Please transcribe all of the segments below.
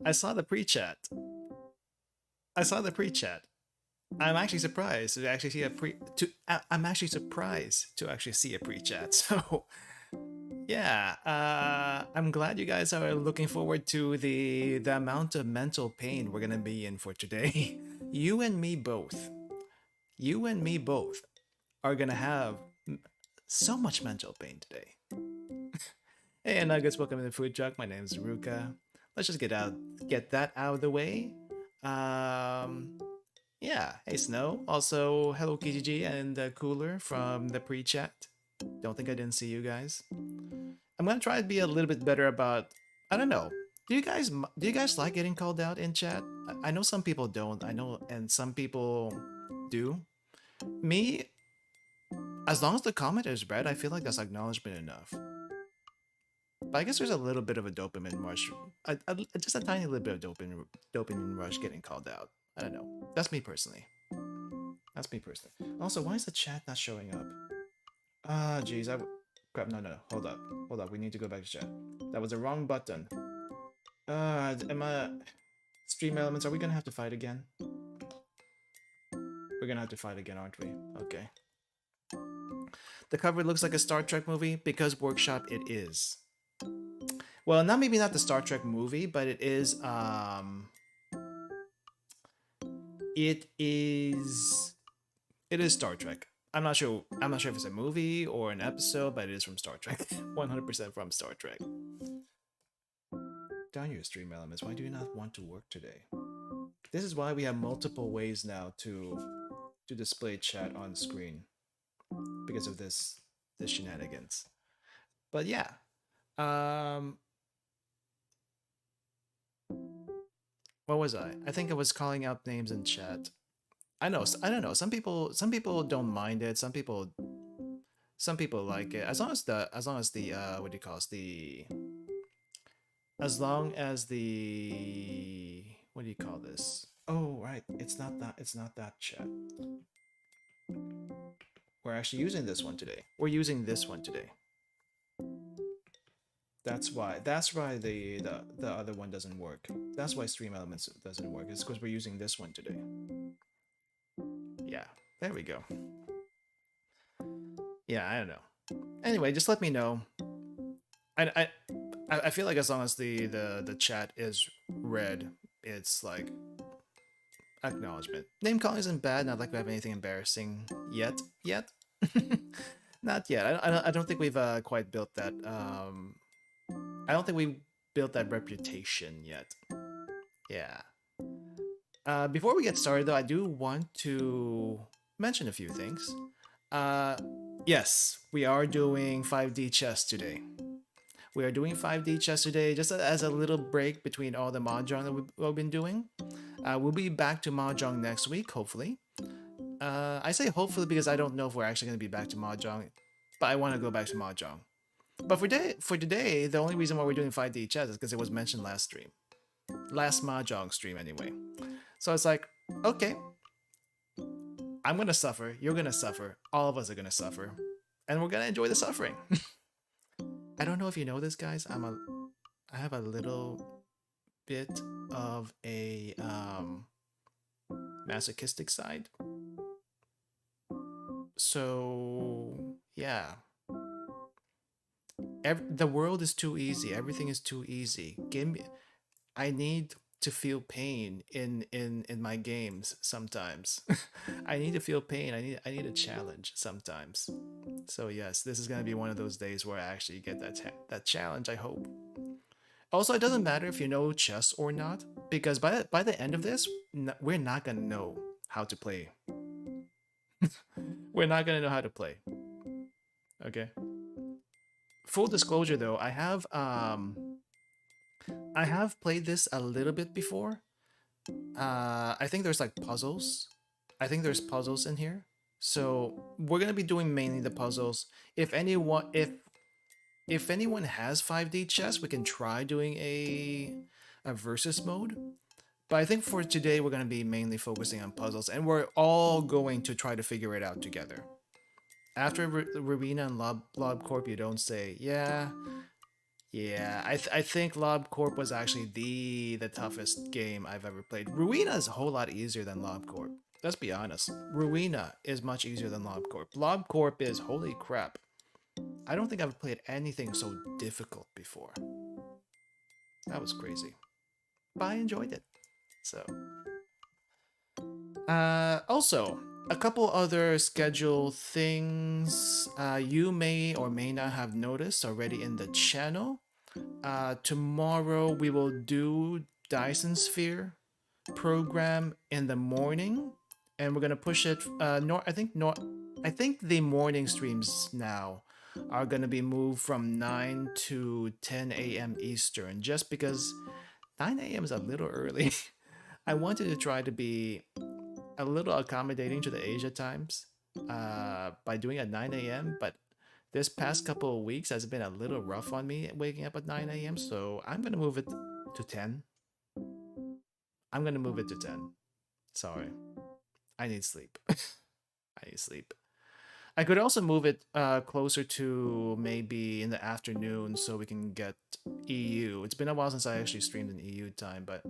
I saw the pre-chat. I saw the pre-chat. I'm actually surprised to actually see a pre to I'm actually surprised to actually see a pre-chat. So yeah, I'm glad you guys are looking forward to the amount of mental pain we're gonna be in for today. You and me both. You and me both are gonna have so much mental pain today. Hey, Nuggets, welcome to the food truck. My name is Ruka. Let's just get that out of the way. Um, yeah. Hey, Snow. Also, hello, KGG and Cooler from the pre-chat. Don't think I didn't see you guys. I'm gonna try to be a little bit better about. I don't know. Do you guys like getting called out in chat? I know some people don't. I know, and some people do. Me, as long as the comment is read, I feel like that's acknowledgement enough. But I guess there's a little bit of a dopamine rush. Just a tiny little bit of dopamine rush getting called out. I don't know. That's me personally. That's me personally. Also, why is the chat not showing up? Ah, jeez. Crap. No, no. Hold up. Hold up. We need to go back to chat. That was the wrong button. Am I... Stream elements, are we gonna have to fight again? We're gonna have to fight again, aren't we? Okay. The cover looks like a Star Trek movie because workshop it is. Well, maybe not the Star Trek movie, but it is it is Star Trek. I'm not sure if it's a movie or an episode, but it is from Star Trek. 100% from Star Trek. Down your stream elements. Why do you not want to work today? This is why we have multiple ways now to display chat on screen because of this shenanigans. But yeah. What was I? I think I was calling out names in chat. I don't know. Some people don't mind it. Some people like it. As long as the what do you call it? As long as the what do you call this? Oh, right. It's not that chat. We're actually using this one today. We're using this one today. That's why the other one doesn't work. That's why Stream Elements doesn't work. It's because we're using this one today. Yeah, there we go. Yeah, I don't know. Anyway, just let me know. I feel like as long as the chat is read, it's like acknowledgement. Name calling isn't bad. Not like we have anything embarrassing yet. Not yet. I don't think we've quite built that. I don't think we built that reputation yet. Yeah. Before we get started, though, I do want to mention a few things. Yes, we are doing 5D chess today. We are doing 5D chess today, just as a little break between all the mahjong that we've been doing. We'll be back to mahjong next week, hopefully. I say hopefully because I don't know if we're actually going to be back to mahjong, but I want to go back to mahjong. But for today, the only reason why we're doing 5D chess is because it was mentioned last stream. Last mahjong stream, anyway. So it's like, okay, I'm going to suffer, you're going to suffer, all of us are going to suffer, and we're going to enjoy the suffering. I don't know if you know this, guys. I have a little bit of a masochistic side. So yeah, the world is too easy. Everything is too easy. I need to feel pain in my games sometimes. I need to feel pain. I need a challenge sometimes. So yes, this is gonna be one of those days where I actually get that challenge. I hope. Also, it doesn't matter if you know chess or not, because by the end of this, we're not gonna know how to play. We're not gonna know how to play. Okay. Full disclosure, though, I have played this a little bit before. I think there's like puzzles. I think there's puzzles in here. So we're gonna be doing mainly the puzzles. If anyone has 5D chess, we can try doing a versus mode. But I think for today we're gonna be mainly focusing on puzzles, and we're all going to try to figure it out together. After Rowena and LobCorp, you don't say, yeah, yeah. I think LobCorp was actually the toughest game I've ever played. Rowena is a whole lot easier than LobCorp. Let's be honest. Rowena is much easier than LobCorp. LobCorp is, holy crap. I don't think I've played anything so difficult before. That was crazy. But I enjoyed it. So, also, a couple other schedule things you may or may not have noticed already in the channel. Tomorrow we will do Dyson Sphere program in the morning, and we're gonna push it. I think the morning streams now are gonna be moved from 9 to 10 a.m. Eastern, just because 9 a.m. is a little early. I wanted to try to be a little accommodating to the Asia times by doing at 9 a.m. But this past couple of weeks has been a little rough on me waking up at 9 a.m. So I'm gonna move it to 10. I'm gonna move it to 10. Sorry, I need sleep. I need sleep. I could also move it closer to maybe in the afternoon so we can get EU. It's been a while since I actually streamed in EU time, but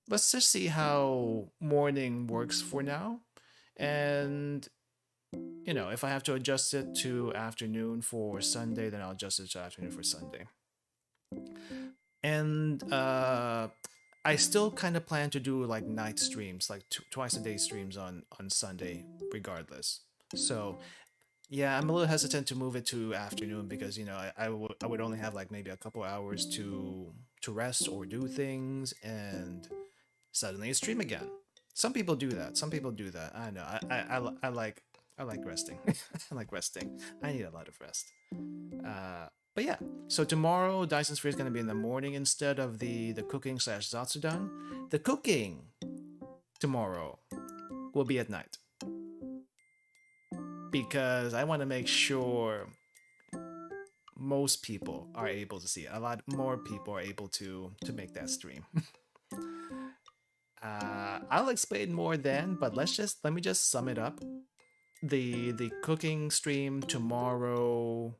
let's just see how morning works for now. And, you know, if I have to adjust it to afternoon for Sunday, then I'll adjust it to afternoon for Sunday. And I still kind of plan to do like night streams, like twice a day streams on Sunday, regardless. So yeah, I'm a little hesitant to move it to afternoon because you know I would only have like maybe a couple hours to rest or do things, and suddenly stream again. Some people do that. Some people do that. I know. I like resting. I like resting. I need a lot of rest. But yeah, so tomorrow Dyson Sphere is going to be in the morning instead of the cooking slash Zatsudan. The cooking tomorrow will be at night because I want to make sure most people are able to see it. A lot more people are able to make that stream. I'll explain more then, but let me just sum it up. The cooking stream tomorrow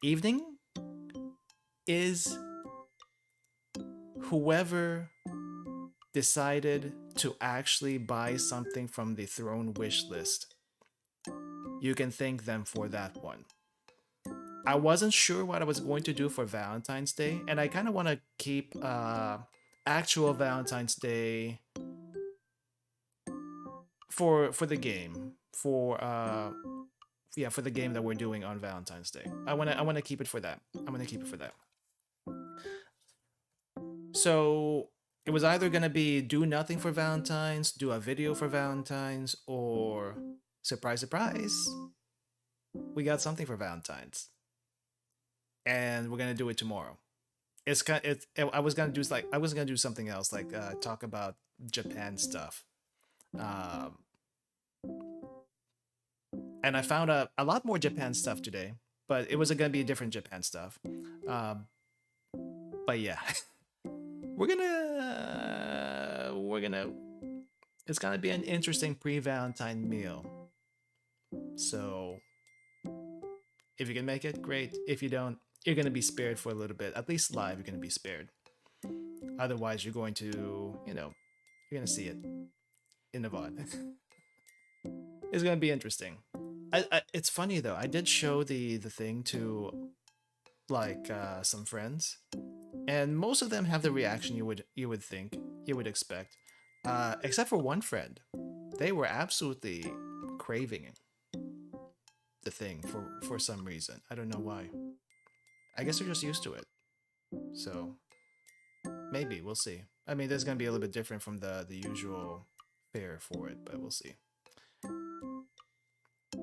evening is whoever decided to actually buy something from the throne wish list. You can thank them for that one. I wasn't sure what I was going to do for Valentine's Day, and I kind of want to keep actual Valentine's Day for the game for the game that we're doing on Valentine's Day. I want to keep it for that. I'm gonna keep it for that. So it was either gonna be do nothing for Valentine's, do a video for Valentine's, or surprise, surprise, we got something for Valentine's, and we're gonna do it tomorrow. It's kind. I was gonna do something else like talk about Japan stuff. Um, and I found a lot more Japan stuff today, but it was going to be different Japan stuff. But yeah, we're gonna. It's gonna be an interesting pre-Valentine meal. So if you can make it, great. If you don't, you're gonna be spared for a little bit. At least live, you're gonna be spared. Otherwise, you're going to, you know, you're gonna see it in the VOD. It's gonna be interesting. It's funny though. I did show the thing to like some friends, and most of them have the reaction you would think you would expect, except for one friend. They were absolutely craving the thing for some reason. I don't know why. I guess they're just used to it. So maybe we'll see. I mean, this is gonna be a little bit different from the usual fare for it, but we'll see.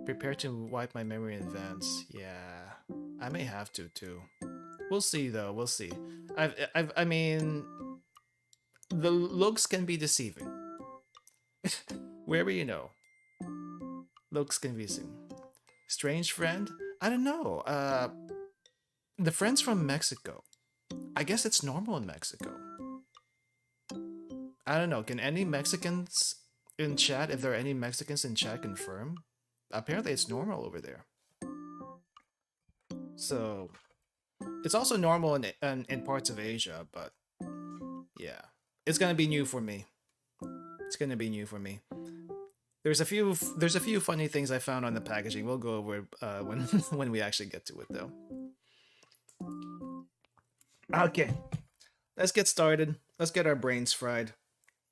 Prepare to wipe my memory in advance. Yeah, I may have to too. We'll see though. We'll see. I mean, the looks can be deceiving. Wherever you know, looks can be deceiving. Strange friend? I don't know. The friends from Mexico. I guess it's normal in Mexico. I don't know. Can any Mexicans in chat, if there are any Mexicans in chat, confirm apparently it's normal over there. So it's also normal in parts of Asia, but yeah, it's gonna be new for me. It's gonna be new for me. There's a few funny things I found on the packaging. We'll go over it, when when we actually get to it though. Okay, let's get started. Let's get our brains fried.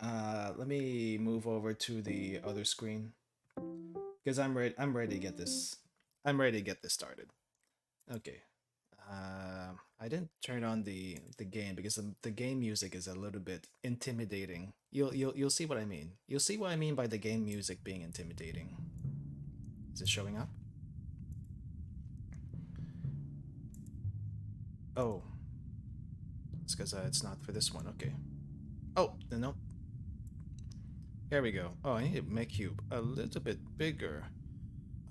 Let me move over to the other screen because I'm ready. I'm ready to get this. I'm ready to get this started. Okay. I didn't turn on the game because the game music is a little bit intimidating. You'll see what I mean. You'll see what I mean by the game music being intimidating. Is it showing up? Oh, it's because it's not for this one. Okay. Oh no. Here we go. Oh, I need to make you a little bit bigger.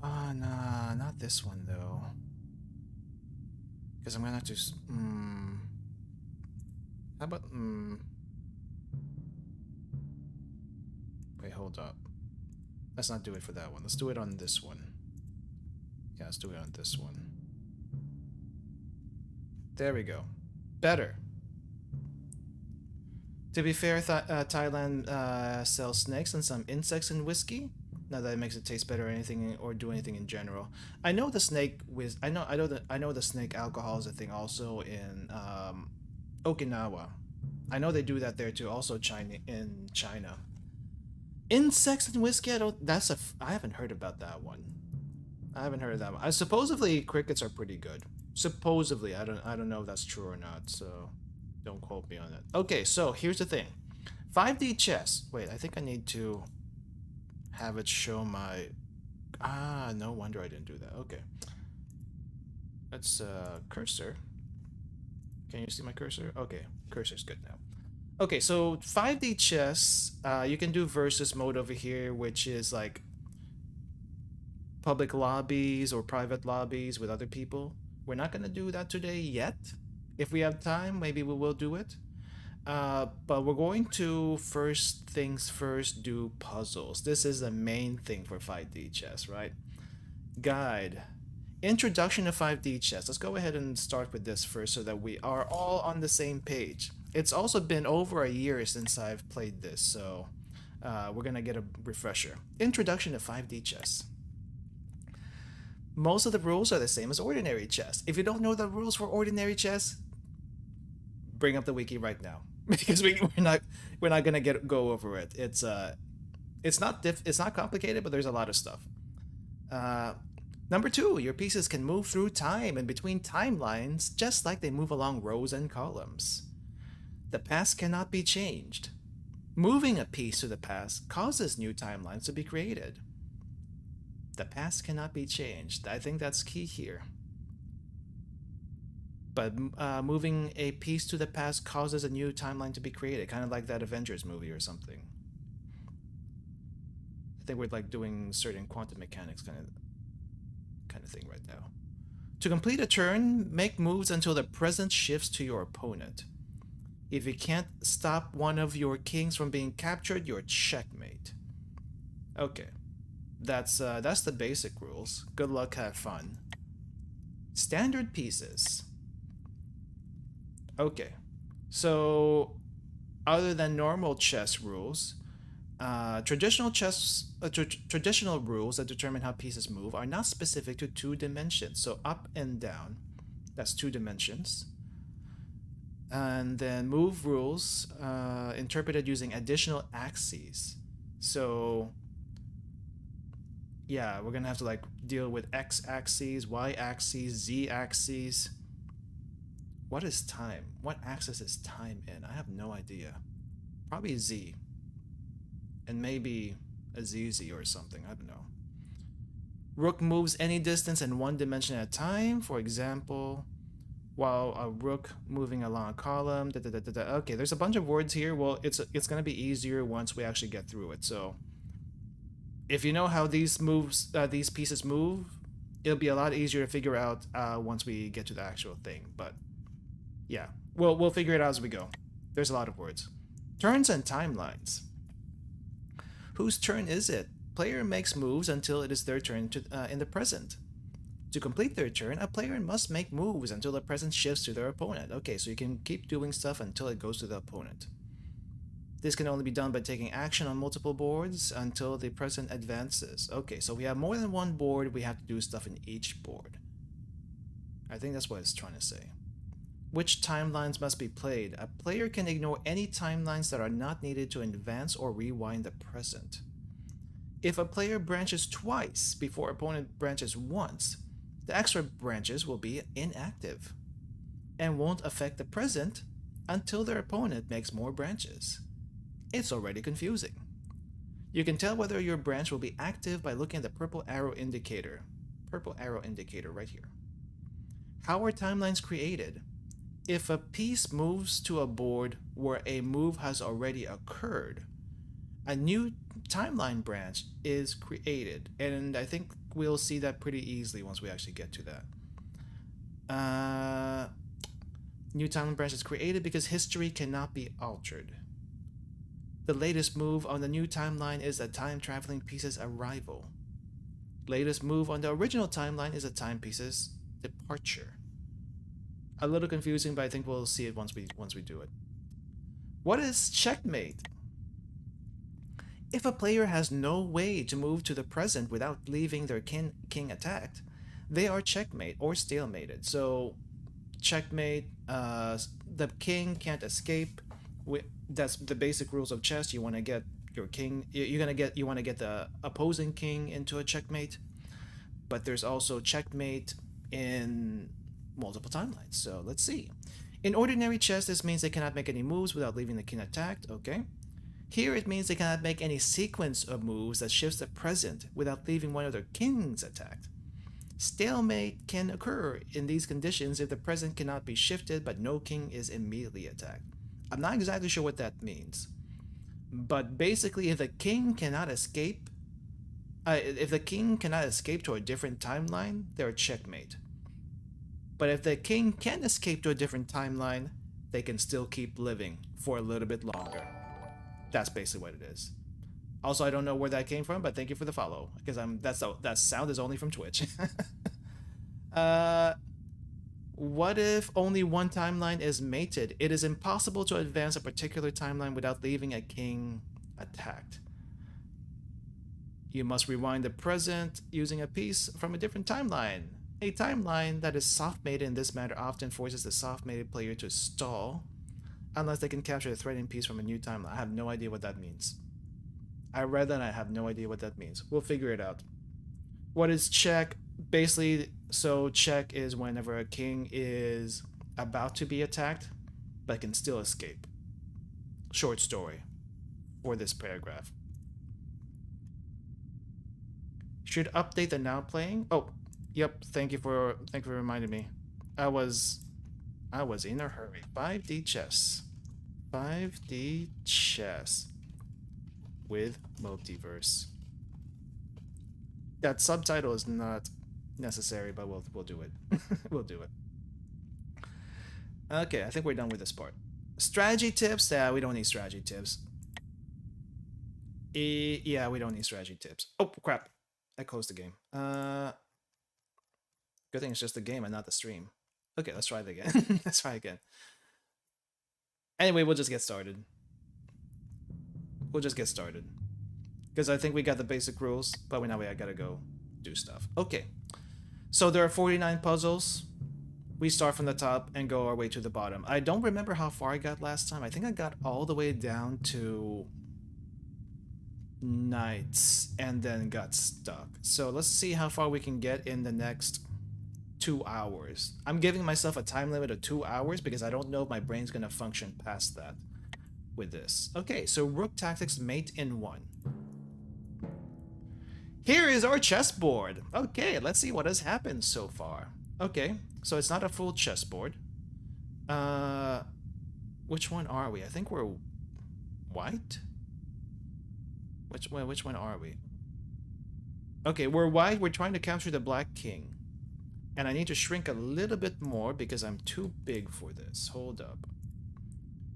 Ah, nah, not this one though. Because I'm gonna have to. How about Wait, hold up. Let's not do it for that one. Let's do it on this one. Yeah, let's do it on this one. There we go. Better. To be fair, Thailand sells snakes and some insects in whiskey. Not that it makes it taste better or anything, or do anything in general. I know the snake I know the snake alcohol is a thing also in Okinawa. I know they do that there too. Also, in China. Insects and whiskey. I haven't heard about that one. I haven't heard of that one. Supposedly crickets are pretty good. Supposedly, I don't know if that's true or not. So don't quote me on it. Okay, so here's the thing. 5D chess. Wait, I think I need to have it show my. No wonder I didn't do that. Okay. That's cursor. Can you see my cursor? Okay, cursor's good now. Okay, so 5D chess, you can do versus mode over here, which is like public lobbies or private lobbies with other people. We're not gonna do that today yet. If we have time, maybe we will do it. But we're going to first things first do puzzles. This is the main thing for 5D chess, right? Guide. Introduction to 5D chess. Let's go ahead and start with this first so that we are all on the same page. It's also been over a year since I've played this, so we're gonna get a refresher. Introduction to 5D chess. Most of the rules are the same as ordinary chess. If you don't know the rules for ordinary chess, bring up the wiki right now because we're not gonna go over it. It's not complicated, but there's a lot of stuff. Number 2, your pieces can move through time and between timelines just like they move along rows and columns. The past cannot be changed. Moving a piece to the past causes new timelines to be created. The past cannot be changed. I think that's key here. But moving a piece to the past causes a new timeline to be created, kind of like that Avengers movie or something. I think we're like doing certain quantum mechanics kind of thing right now. To complete a turn, make moves until the present shifts to your opponent. If you can't stop one of your kings from being captured, you're checkmate. Okay, that's the basic rules. Good luck, have fun. Standard pieces. Okay, so other than normal chess rules, traditional rules that determine how pieces move are not specific to 2 dimensions. So up and down, that's 2 dimensions. And then move rules interpreted using additional axes. So yeah, we're gonna have to like deal with x-axes, y-axes, z-axes. What is time? What axis is time in? I have no idea. Probably z. And maybe a ZZ or something, I don't know. Rook moves any distance in 1 dimension at a time, for example, while a rook moving along a column. Okay, there's a bunch of words here. Well, it's gonna be easier once we actually get through it. So if you know how these pieces move, it'll be a lot easier to figure out once we get to the actual thing. But yeah, we'll figure it out as we go. There's a lot of words. Turns and timelines. Whose turn is it? player makes moves until it is their turn in the present. To complete their turn, a player must make moves until the present shifts to their opponent. Okay, so you can keep doing stuff until it goes to the opponent. This can only be done by taking action on multiple boards until the present advances. Okay, so we have more than one board, we have to do stuff in each board. I think that's what it's trying to say. Which timelines must be played? A player can ignore any timelines that are not needed to advance or rewind the present. If a player branches twice before opponent branches once, the extra branches will be inactive and won't affect the present until their opponent makes more branches. It's already confusing. You can tell whether your branch will be active by looking at the purple arrow indicator. Purple arrow indicator right here. How are timelines created? If a piece moves to a board where a move has already occurred, a new timeline branch is created, and I think we'll see that pretty easily once we actually get to that. New timeline branch is created because history cannot be altered. The latest move on the new timeline is a time-traveling piece's arrival. Latest move on the original timeline is a timepiece's departure. A little confusing, but I think we'll see it once we do it. What is checkmate? If a player has no way to move to the present without leaving their king attacked, they are checkmate or stalemated. So checkmate, the king can't escape. That's the basic rules of chess. You want to get your king. You want to get the opposing king into a checkmate. But there's also checkmate in multiple timelines. So let's see. In ordinary chess, this means they cannot make any moves without leaving the king attacked. Okay. Here it means they cannot make any sequence of moves that shifts the present without leaving one of their kings attacked. Stalemate can occur in these conditions if the present cannot be shifted but no king is immediately attacked. I'm not exactly sure what that means, but basically if the king cannot escape to a different timeline, they're checkmate. But if the king can escape to a different timeline, they can still keep living for a little bit longer. That's basically what it is. Also, I don't know where that came from, but thank you for the follow, because that sound is only from Twitch. What if only one timeline is mated? It is impossible to advance a particular timeline without leaving a king attacked. You must rewind the present using a piece from a different timeline. A timeline that is soft-mated in this manner often forces the soft-mated player to stall unless they can capture a threatening piece from a new timeline. I have no idea what that means. I read that and I have no idea what that means. We'll figure it out. What is check? Basically, so check is whenever a king is about to be attacked but can still escape. Short story for this paragraph. Should update the now playing. Oh, yep. Thank you for reminding me. I was in a hurry. 5D chess. 5D chess with Multiverse. That subtitle is not necessary, but we'll do it. We'll do it. Okay, I think we're done with this part. Strategy tips? Yeah, we don't need strategy tips. Yeah, we don't need strategy tips. Oh, crap. I closed the game. Good thing it's just the game and not the stream. Okay, let's try it again. Let's try again. Anyway, we'll just get started. We'll just get started. Because I think we got the basic rules, but now I gotta go do stuff. Okay. So there are 49 puzzles. We start from the top and go our way to the bottom. I don't remember how far I got last time. I think I got all the way down to nights and then got stuck. So let's see how far we can get in the next 2 hours. I'm giving myself a time limit of 2 hours because I don't know if my brain's gonna function past that with this. Okay, so Rook Tactics Mate in 1. Here is our chessboard. Okay, let's see what has happened so far. Okay, so it's not a full chessboard. Which one are we? I think we're white. Which one are we? Okay, we're white. We're trying to capture the black king. And I need to shrink a little bit more because I'm too big for this. Hold up.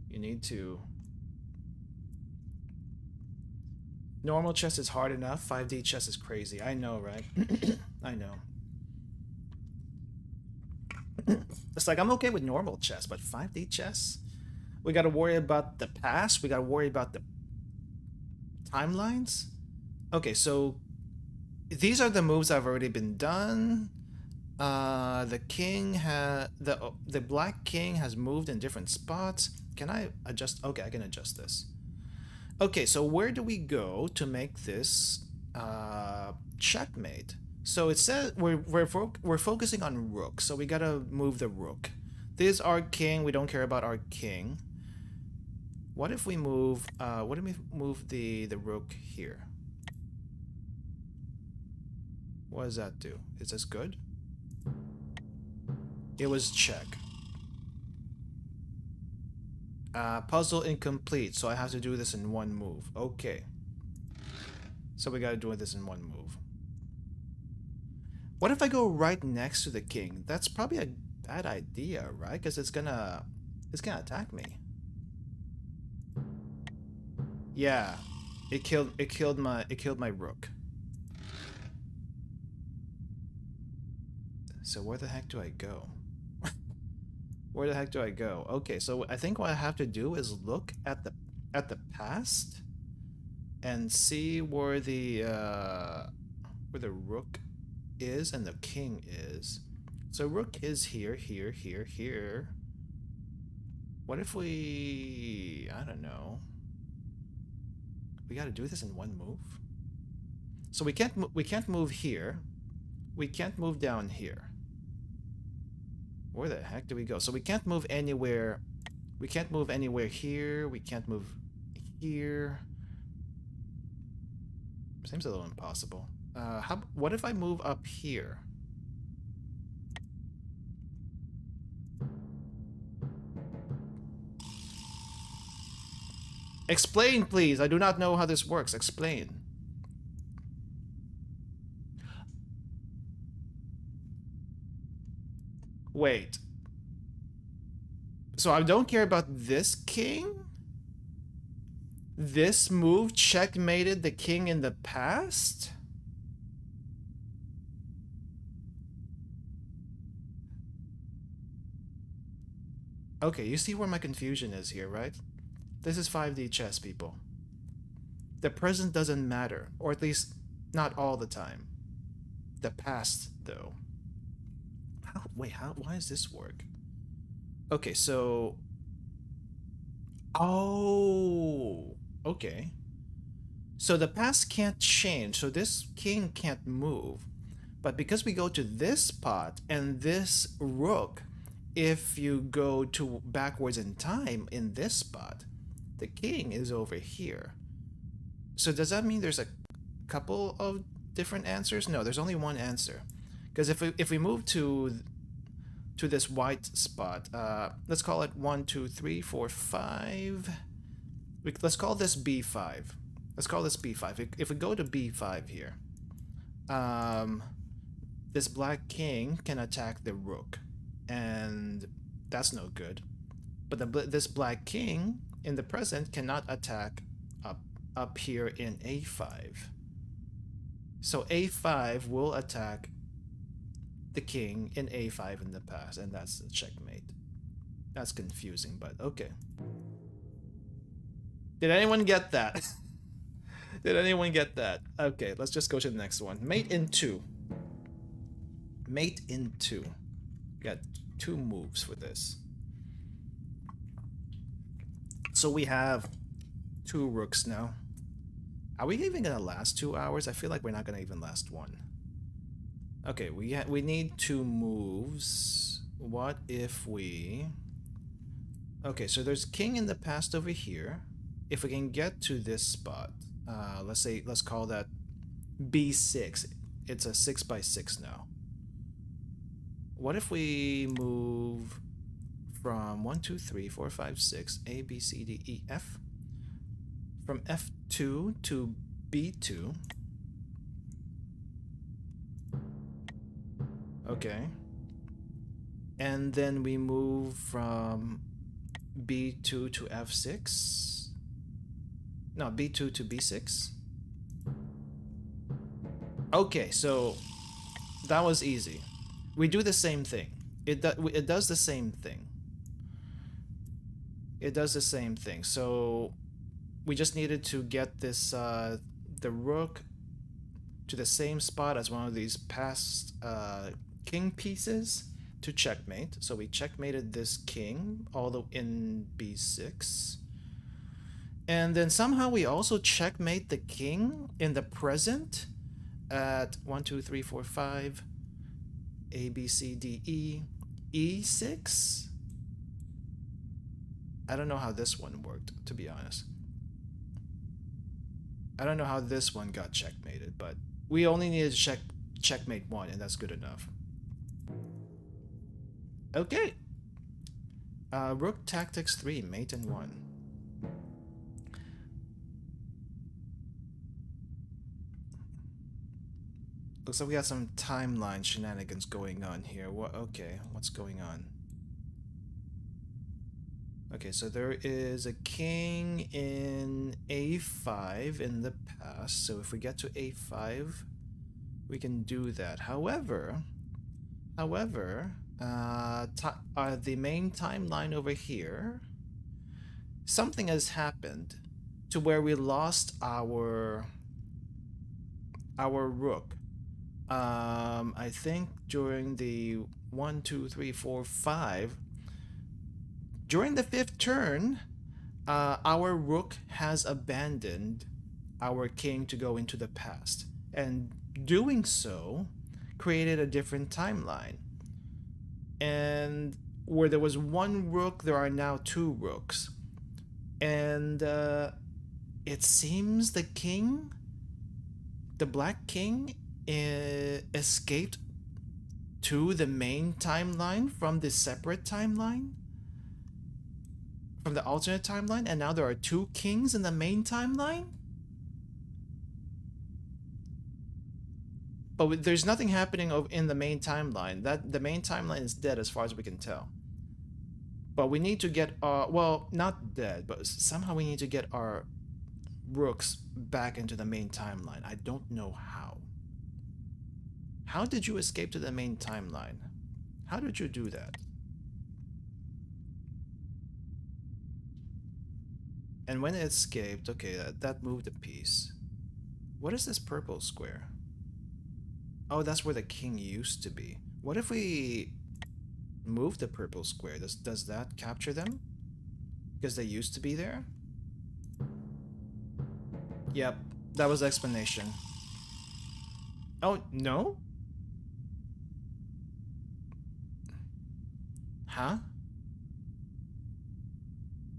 You need to Normal chess is hard enough. 5D chess is crazy. I know, right? I know. It's like I'm okay with normal chess, but 5D chess? We gotta worry about the past. We gotta worry about the timelines. Okay, so these are the moves that have already been done. The king has the black king has moved in different spots. Can I adjust? Okay, I can adjust this. Okay, so where do we go to make this checkmate? So it says we're focusing on rook, so we gotta move the rook. This is our king. We don't care about our king. What if we move? What if we move the rook here? What does that do? Is this good? It was check. Puzzle incomplete, so I have to do this in one move. Okay. So we gotta do this in one move. What if I go right next to the king? That's probably a bad idea, right? Because it's gonna attack me. Yeah, it killed my rook. So where the heck do I go? Where the heck do I go? Okay, so I think what I have to do is look at the past and see where the rook is and the king is. So rook is here, here, here, here. What if we... I don't know. We gotta do this in one move? So we can't move here. We can't move down here. Where the heck do we go? So we can't move anywhere. We can't move anywhere here. We can't move here. Seems a little impossible. What if I move up here? Explain, please. I do not know how this works. Explain. Wait. So I don't care about this king? This move checkmated the king in the past? Okay, you see where my confusion is here, right? This is 5D chess, people. The present doesn't matter, or at least not all the time. The past, though. Why does this work? Okay, so... Oh, okay. So the past can't change, so this king can't move. But because we go to this spot and this rook, if you go to backwards in time in this spot, the king is over here. So does that mean there's a couple of different answers? No, there's only one answer. Because if we move to this white spot, let's call it 1, 2, 3, 4, 5. Let's call this B5. Let's call this B5. If we go to B5 here, this black king can attack the rook, and that's no good. But this black king in the present cannot attack up here in A5. So A5 will attack the king in A5 in the past, and that's the checkmate. That's confusing, but okay. Did anyone get that? Did anyone get that? Okay, let's just go to the next one. Mate in 2. Mate in 2. Got 2 moves for this. So we have 2 rooks now. Are we even gonna last 2 hours? I feel like we're not gonna even last 1. Okay, we need 2 moves. What if we... Okay, so there's king in the past over here. If we can get to this spot, let's call that B6. It's a 6x6 now. What if we move from 1, 2, 3, 4, 5, 6, A, B, C, D, E, F, from F2 to B2. Okay. And then we move from B2 to F6. No, B2 to B6. Okay, so that was easy. We do the same thing. It does the same thing. It does the same thing. So we just needed to get this the rook to the same spot as one of these past king pieces to checkmate. So we checkmated this king all the in b6. And then somehow we also checkmate the king in the present at 1, 2, 3, 4, 5, A, B, C, D, E, E6. I don't know how this one worked, to be honest. I don't know how this one got checkmated, but we only needed to checkmate one, and that's good enough. Okay. Rook Tactics 3, mate and 1. Looks like we got some timeline shenanigans going on here. What? Okay, what's going on? Okay, so there is a king in a5 in the past. So if we get to a5, we can do that. However, the main timeline over here, something has happened to where we lost our rook. I think during the 1, 2, 3, 4, 5, during the 5th turn, our rook has abandoned our king to go into the past, and doing so created a different timeline. And where there was one rook, there are now 2 rooks. And it seems the king, the black king, escaped to the main timeline from the separate timeline, from the alternate timeline, and now there are 2 kings in the main timeline? But there's nothing happening in the main timeline. The main timeline is dead as far as we can tell. But we need to get well, not dead, but somehow we need to get our rooks back into the main timeline. I don't know how. How did you escape to the main timeline? How did you do that? And when it escaped, okay, that moved a piece. What is this purple square? Oh, that's where the king used to be. What if we move the purple square? Does that capture them? Because they used to be there? Yep, that was the explanation. Oh, no? Huh?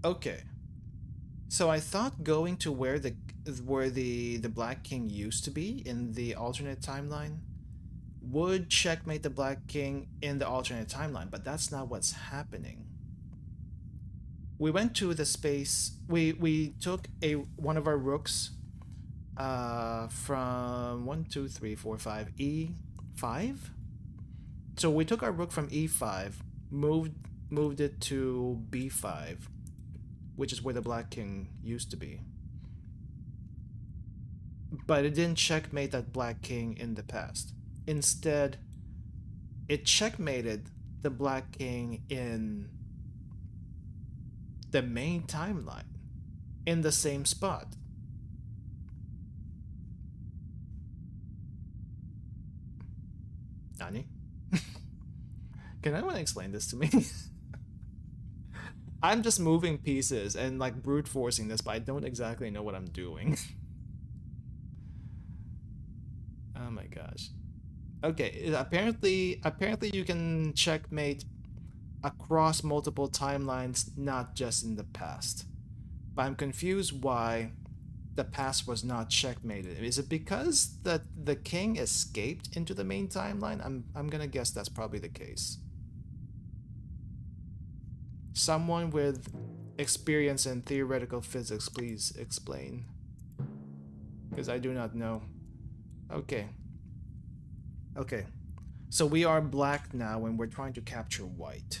Okay. So I thought going to where the black king used to be in the alternate timeline would checkmate the black king in the alternate timeline, but that's not what's happening. We went to the space. We took one of our rooks from 1, 2, 3, 4, 5 E5. So we took our rook from E5, moved it to B5, which is where the black king used to be. But it didn't checkmate that black king in the past. Instead, it checkmated the black king in the main timeline, in the same spot. Nani? Can anyone explain this to me? I'm just moving pieces and like brute forcing this, but I don't exactly know what I'm doing. Oh my gosh. Okay, apparently you can checkmate across multiple timelines, not just in the past. But I'm confused why the past was not checkmated. Is it because the king escaped into the main timeline? I'm gonna guess that's probably the case. Someone with experience in theoretical physics, please explain. Because I do not know. Okay. Okay. So we are black now and we're trying to capture white.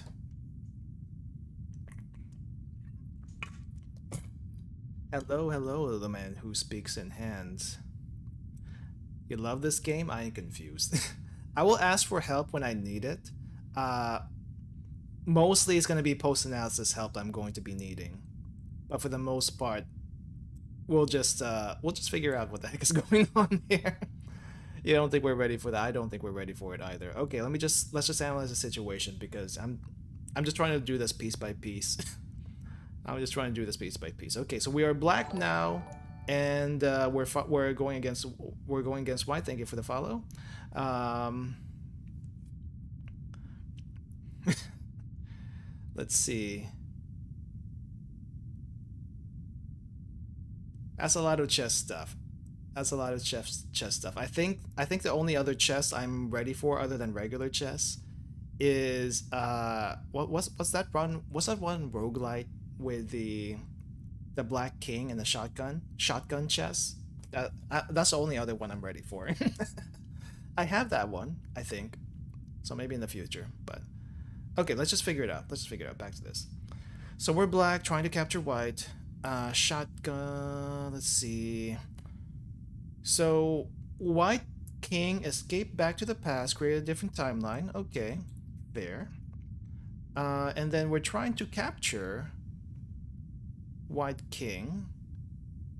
Hello, hello, the man who speaks in hands. You love this game? I am confused. I will ask for help when I need it. Uh, Mostly it's going to be post-analysis help I'm going to be needing. But for the most part, we'll just figure out what the heck is going on here. You don't think we're ready for that? I don't think we're ready for it either. Okay, let's just analyze the situation because I'm just trying to do this piece by piece. I'm just trying to do this piece by piece. Okay, so we are black now, and we're going against white. Thank you for the follow. Um, let's see. That's a lot of chess stuff. That's a lot of chess stuff. I think the only other chess I'm ready for other than regular chess is what's that one? What's that one roguelite with the Black King and the shotgun chess? That's the only other one I'm ready for. I have that one, I think, so maybe in the future. But okay, let's just figure it out. Let's just figure it out. Back to this. So we're black, trying to capture white. Shotgun. Let's see. So White King escaped back to the past, created a different timeline. Okay, fair. And then we're trying to capture White King.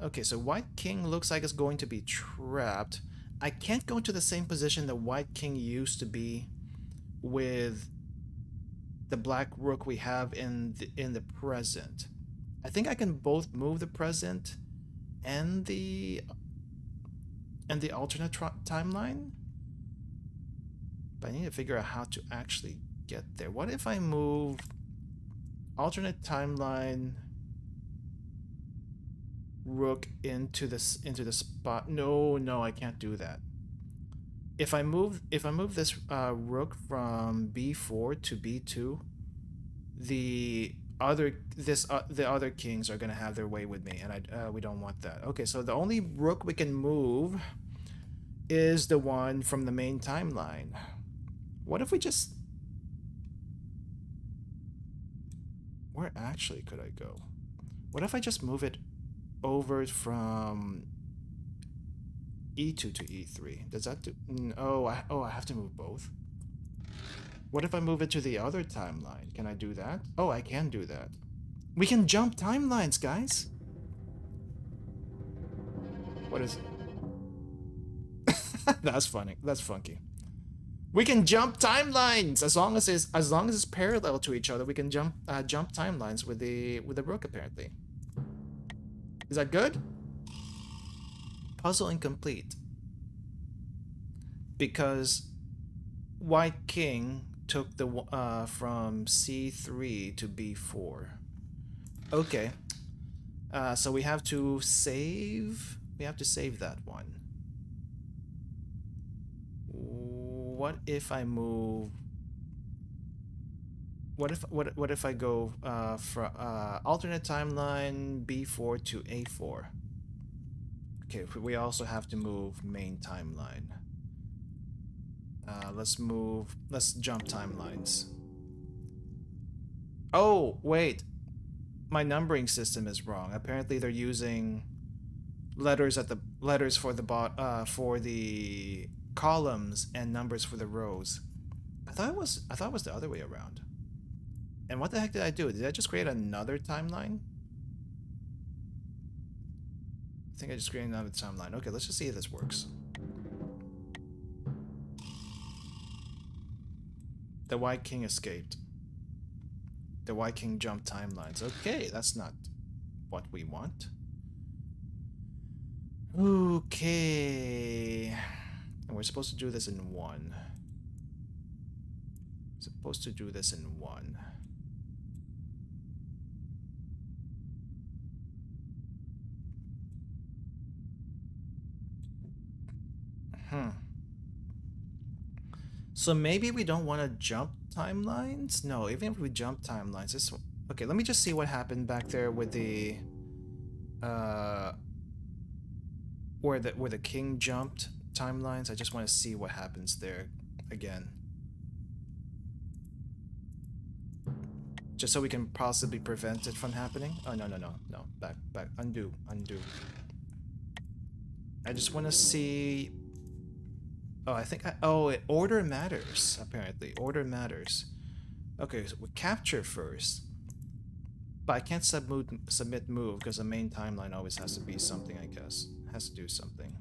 Okay, so White King looks like it's going to be trapped. I can't go to the same position that White King used to be with the black rook we have in the present. I think I can both move the present and the alternate timeline, but I need to figure out how to actually get there. What if I move alternate timeline rook into the spot? No, I can't do that. If I move this rook from b4 to b2, the other kings are gonna have their way with me, and we don't want that. Okay, so the only rook we can move is the one from the main timeline. What if we just... Where actually could I go? What if I just move it over from e2 to e3? Does that do... Oh, I have to move both. What if I move it to the other timeline? Can I do that? Oh, I can do that. We can jump timelines, guys. What is it? That's funny. That's funky. We can jump timelines as long as it's parallel to each other. We can jump timelines with the rook apparently. Is that good? Puzzle incomplete. Because White King took the from c3 to b4. Okay. So we have to save. We have to save that one. What if I move? What if I go from alternate timeline b4 to a4? Okay, we also have to move main timeline. Let's jump timelines. Oh, wait. My numbering system is wrong. Apparently they're using letters for the columns and numbers for the rows. I thought it was the other way around. And what the heck did I do? Did I just create another timeline? I think I just created another timeline. Okay, let's just see if this works. The White King escaped. The White King jumped timelines. Okay, that's not what we want. Okay. And we're supposed to do this in one. Supposed to do this in one. So maybe we don't want to jump timelines? No, even if we jump timelines, this... Okay, let me just see what happened back there with the... where the king jumped timelines. I just want to see what happens there again. Just so we can possibly prevent it from happening. Oh, no. Back. Undo. I just want to see Oh, I think order matters, apparently. Order matters. Okay, so we capture first. But I can't submit move because the main timeline always has to be something, I guess. Has to do something.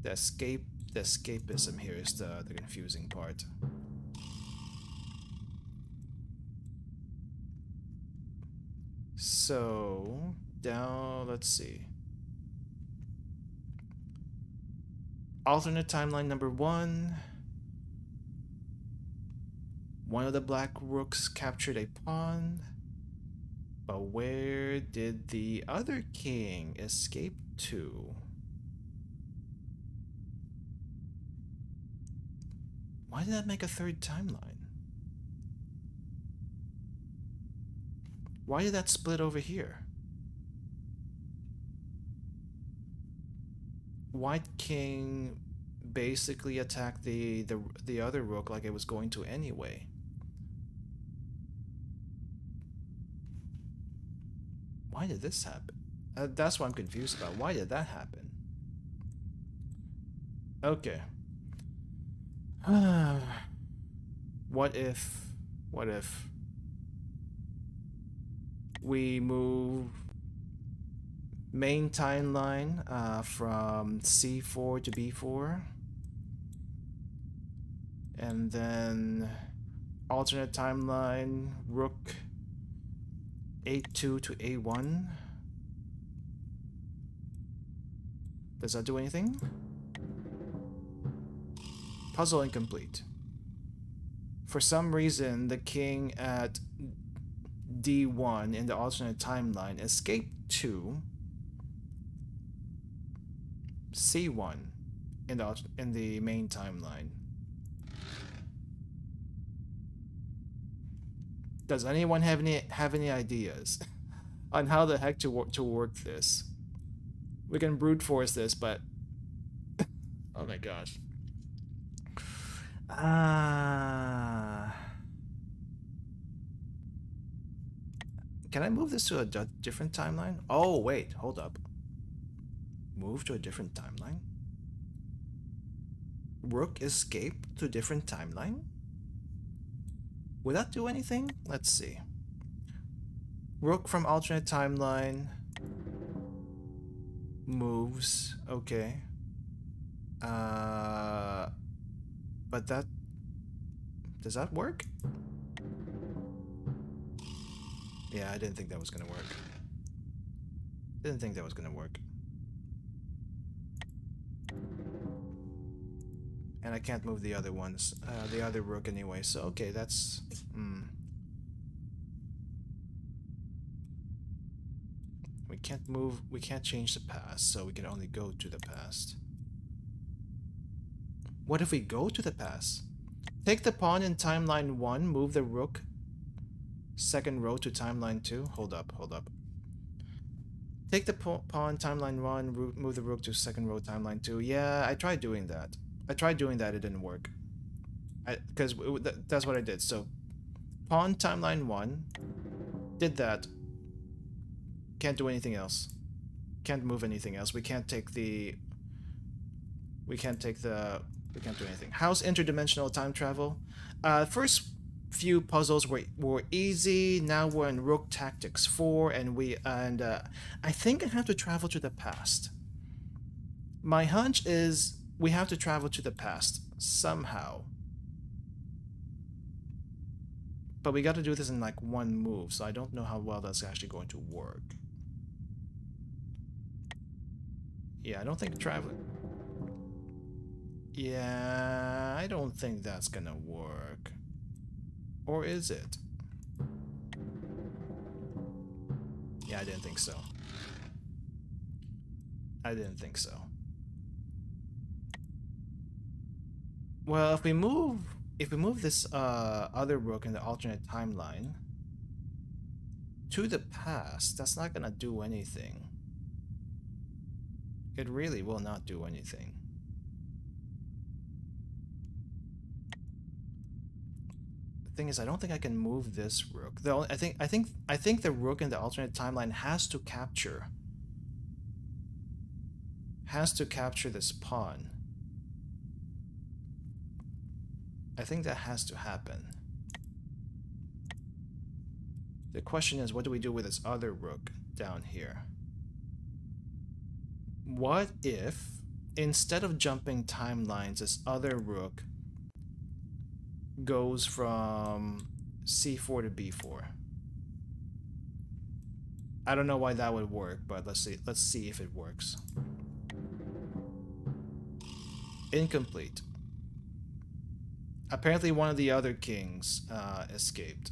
The escapism here is the confusing part. So down, let's see. Alternate timeline number 1. One of the black rooks captured a pawn. But where did the other king escape to? Why did that make a third timeline? Why did that split over here? White king basically attacked the other rook like it was going to anyway. Why did this happen? That's what I'm confused about. Why did that happen? Okay. What if we move main timeline from C4 to B4, and then alternate timeline rook A2 to A1. Does that do anything? Puzzle incomplete. For some reason, the king at D1 in the alternate timeline escaped to C1 in the main timeline. Does anyone have any ideas on how the heck to work this? We can brute force this, but oh my gosh. Can I move this to a different timeline? Oh wait, hold up. Move to a different timeline? Rook escape to a different timeline? Would that do anything? Let's see. Rook from alternate timeline moves. Okay. But that... Does that work? Yeah, I didn't think that was gonna work. Didn't think that was gonna work. And I can't move the other ones, the other rook anyway, so okay, that's... We can't move, we can't change the past, so we can only go to the past. What if we go to the past? Take the pawn in timeline 1, move the rook second row to timeline 2. Hold up. Take the pawn timeline 1, move the rook to second row timeline 2. Yeah, I tried doing that. It didn't work. Because that's what I did. So, pawn timeline 1, did that. Can't do anything else. Can't move anything else. We can't do anything. How's interdimensional time travel? First few puzzles were easy. Now we're in Rook Tactics 4, and I think I have to travel to the past. My hunch is we have to travel to the past somehow. But we got to do this in like one move, so I don't know how well that's actually going to work. Yeah, I don't think traveling... Yeah, I don't think that's gonna work. Or is it? Yeah, I didn't think so. Well, if we move this other rook in the alternate timeline to the past, that's not gonna do anything. It really will not do anything. The thing is, I don't think I can move this rook. Though I think the rook in the alternate timeline has to capture has to capture this pawn. I think that has to happen. The question is, what do we do with this other rook down here? What if, instead of jumping timelines, this other rook goes from c4 to b4? I don't know why that would work, but let's see. Let's see if it works. Incomplete. Apparently one of the other kings escaped.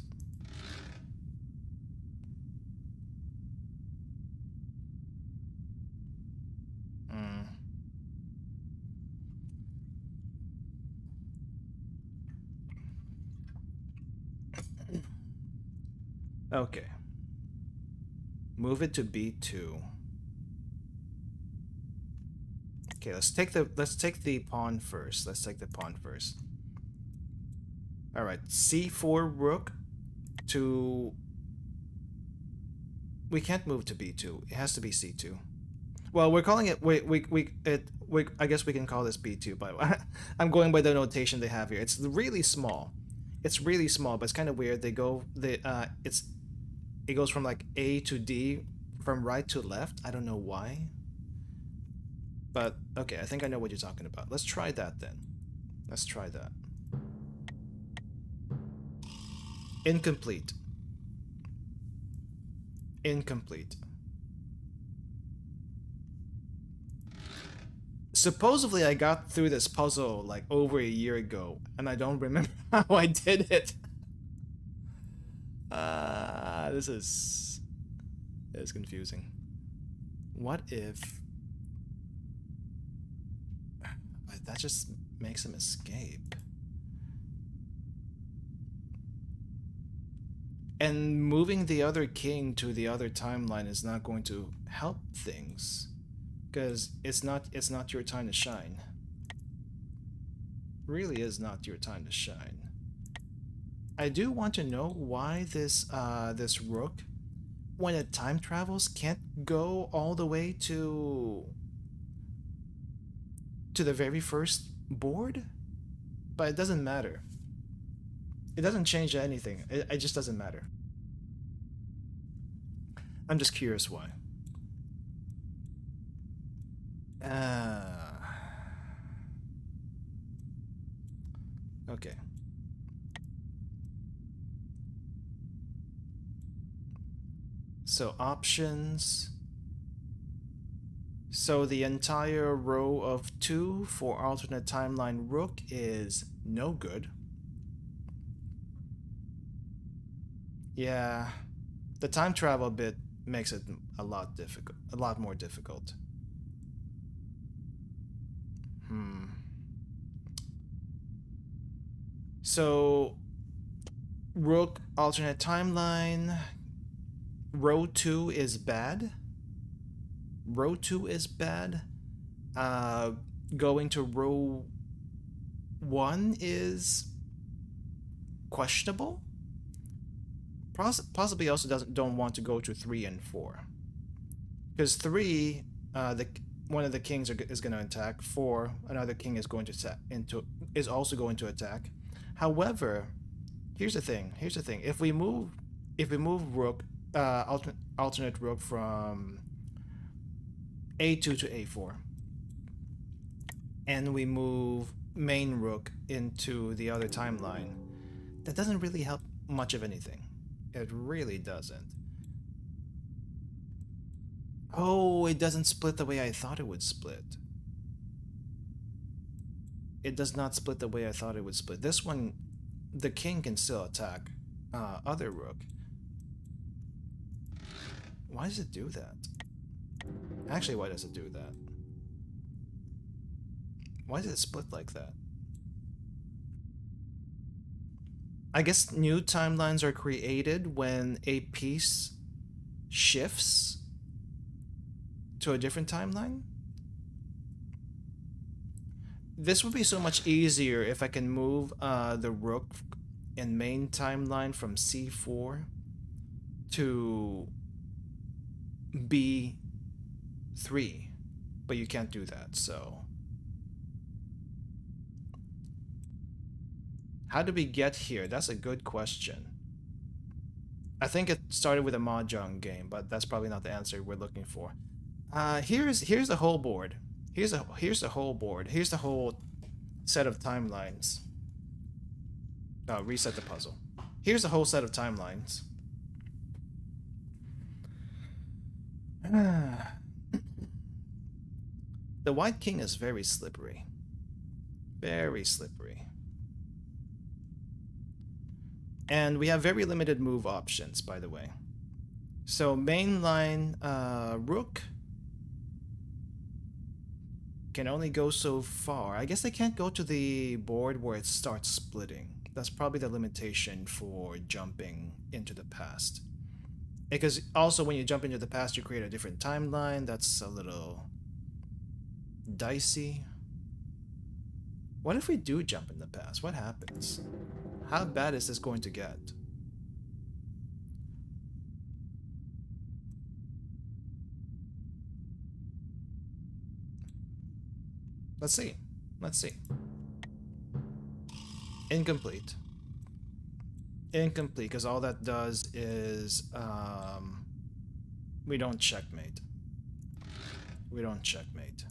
Okay. Move it to b2. Okay, let's take the pawn first. Let's take the pawn first. All right, c4 rook to. We can't move to b2. It has to be c2. Well, we're calling it. I guess we can call this b2, but I'm going by the notation they have here. It's really small. It's really small, but it's kind of weird. It goes from like A to D, from right to left. I don't know why. But okay, I think I know what you're talking about. Let's try that then. Let's try that. Incomplete. Incomplete. Supposedly I got through this puzzle like over a year ago, and I don't remember how I did it. This is confusing. What if that just makes him escape? And moving the other king to the other timeline is not going to help things, because it's not your time to shine. Really is not your time to shine. I do want to know why this rook, when it time travels, can't go all the way to the very first board, but it doesn't matter. It doesn't change anything. It just doesn't matter. I'm just curious why. Okay. So options. So the entire row of 2 for alternate timeline rook is no good. Yeah, the time travel bit makes it a lot more difficult. So rook alternate timeline, row 2 is bad. Row 2 is bad. Going to row 1 is questionable. Possibly also don't want to go to 3 and 4, because 3, one of the kings is going to attack. 4, another king is going to also going to attack. However, here's the thing. If we move rook, alternate rook from a2 to a4, and we move main rook into the other timeline, that doesn't really help much of anything. It really doesn't. Oh, it doesn't split the way I thought it would split. It does not split the way I thought it would split. This one, the king can still attack other rook. Why does it do that? Actually, why does it do that? Why does it split like that? I guess new timelines are created when a piece shifts to a different timeline. This would be so much easier if I can move the rook in main timeline from c4 to b3. but you can't do that, so... How did we get here? That's a good question. I think it started with a mahjong game, but that's probably not the answer we're looking for. Here's the whole board. Here's the whole board. Here's the whole set of timelines. Reset the puzzle. Here's the whole set of timelines. The White King is very slippery. Very slippery. And we have very limited move options, by the way. So mainline Rook can only go so far. I guess they can't go to the board where it starts splitting. That's probably the limitation for jumping into the past. Because also when you jump into the past, you create a different timeline. That's a little dicey. What if we do jump in the past? What happens? How bad is this going to get? Let's see. Let's see. Incomplete. Incomplete, because all that does is we don't checkmate. We don't checkmate.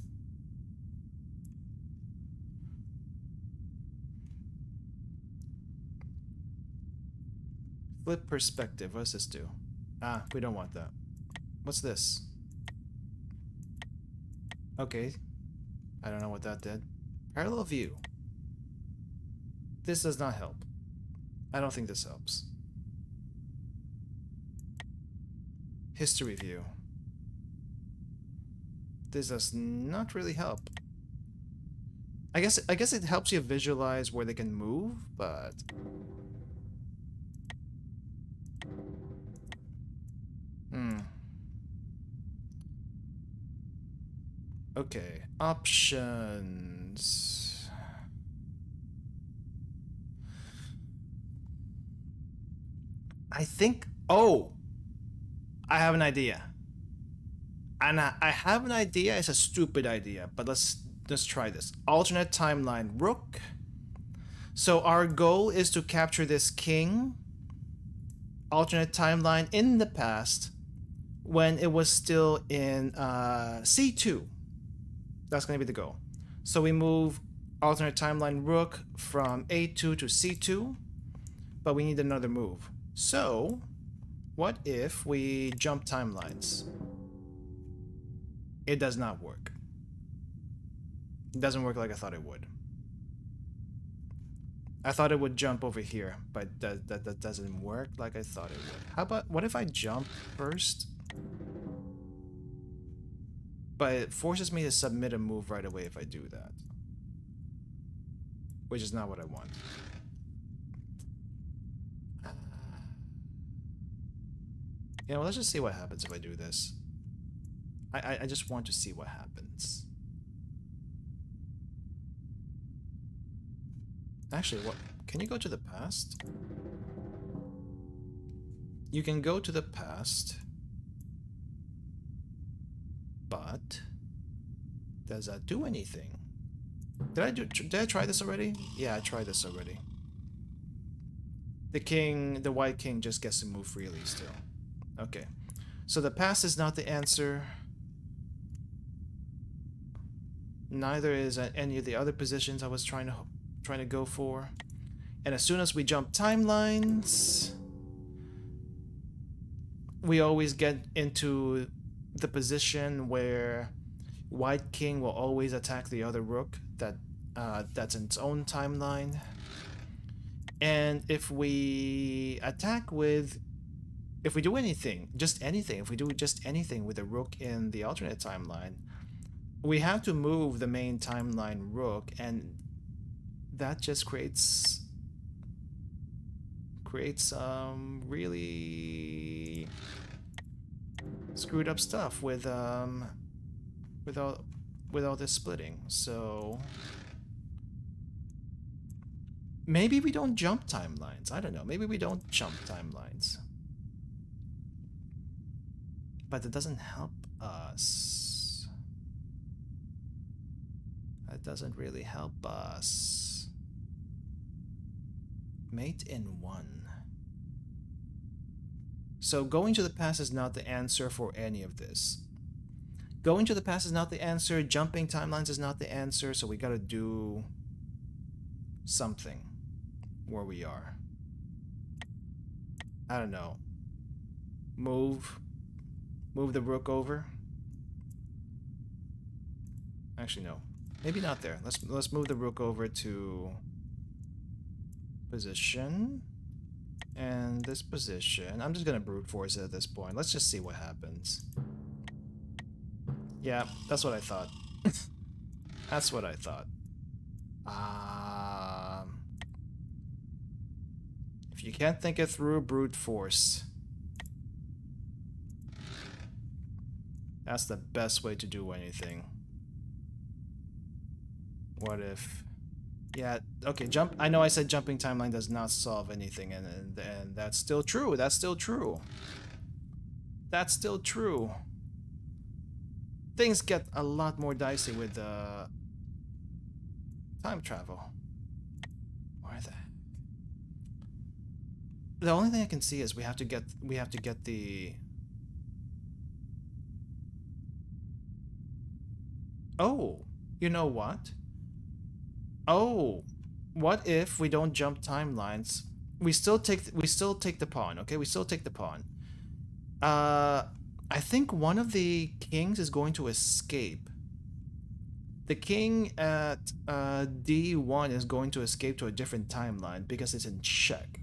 Flip perspective. What does this do? Ah, we don't want that. What's this? Okay. I don't know what that did. Parallel view. This does not help. I don't think this helps. History view. This does not really help. I guess it helps you visualize where they can move, but okay, options. I think, oh, I have an idea. And I have an idea, it's a stupid idea, but let's try this. Alternate timeline, Rook. So our goal is to capture this king. Alternate timeline in the past when it was still in C2. That's going to be the goal. So we move alternate timeline Rook from A2 to C2, but we need another move. So what if we jump timelines? It does not work. It doesn't work like I thought it would. I thought it would jump over here, but that doesn't work like I thought it would. How about, what if I jump first? But it forces me to submit a move right away if I do that. Which is not what I want. Yeah, well, let's just see what happens if I do this. I just want to see what happens. Actually, what? Can you go to the past? You can go to the past. But does that do anything? Did I try this already? Yeah, I tried this already. The White King just gets to move freely still. Okay. So the past is not the answer. Neither is any of the other positions I was trying to go for. And as soon as we jump timelines, we always get into the position where White King will always attack the other Rook that's in its own timeline. And if we attack with, if we do anything, just anything, if we do just anything with a Rook in the alternate timeline, we have to move the main timeline Rook, and that just creates really screwed up stuff with all this splitting. So maybe we don't jump timelines. I don't know. Maybe we don't jump timelines. But it doesn't help us. That doesn't really help us. Mate in 1. So going to the past is not the answer for any of this. Going to the past is not the answer. Jumping timelines is not the answer. So we gotta do something where we are. I don't know. Move the rook over. Actually, no. Maybe not there. Let's move the rook over to position. And this position. I'm just gonna brute force it at this point. Let's just see what happens. Yeah, that's what I thought. That's what I thought. If you can't think it through, brute force. That's the best way to do anything. What if... Yeah, okay, jump. I know I said jumping timeline does not solve anything, and that's still true. That's still true. That's still true. Things get a lot more dicey with time travel. Why the only thing I can see is we have to get the... Oh, you know what? Oh, what if we don't jump timelines? We still take the pawn, okay? We still take the pawn. I think one of the kings is going to escape. The king at D1 is going to escape to a different timeline because it's in check.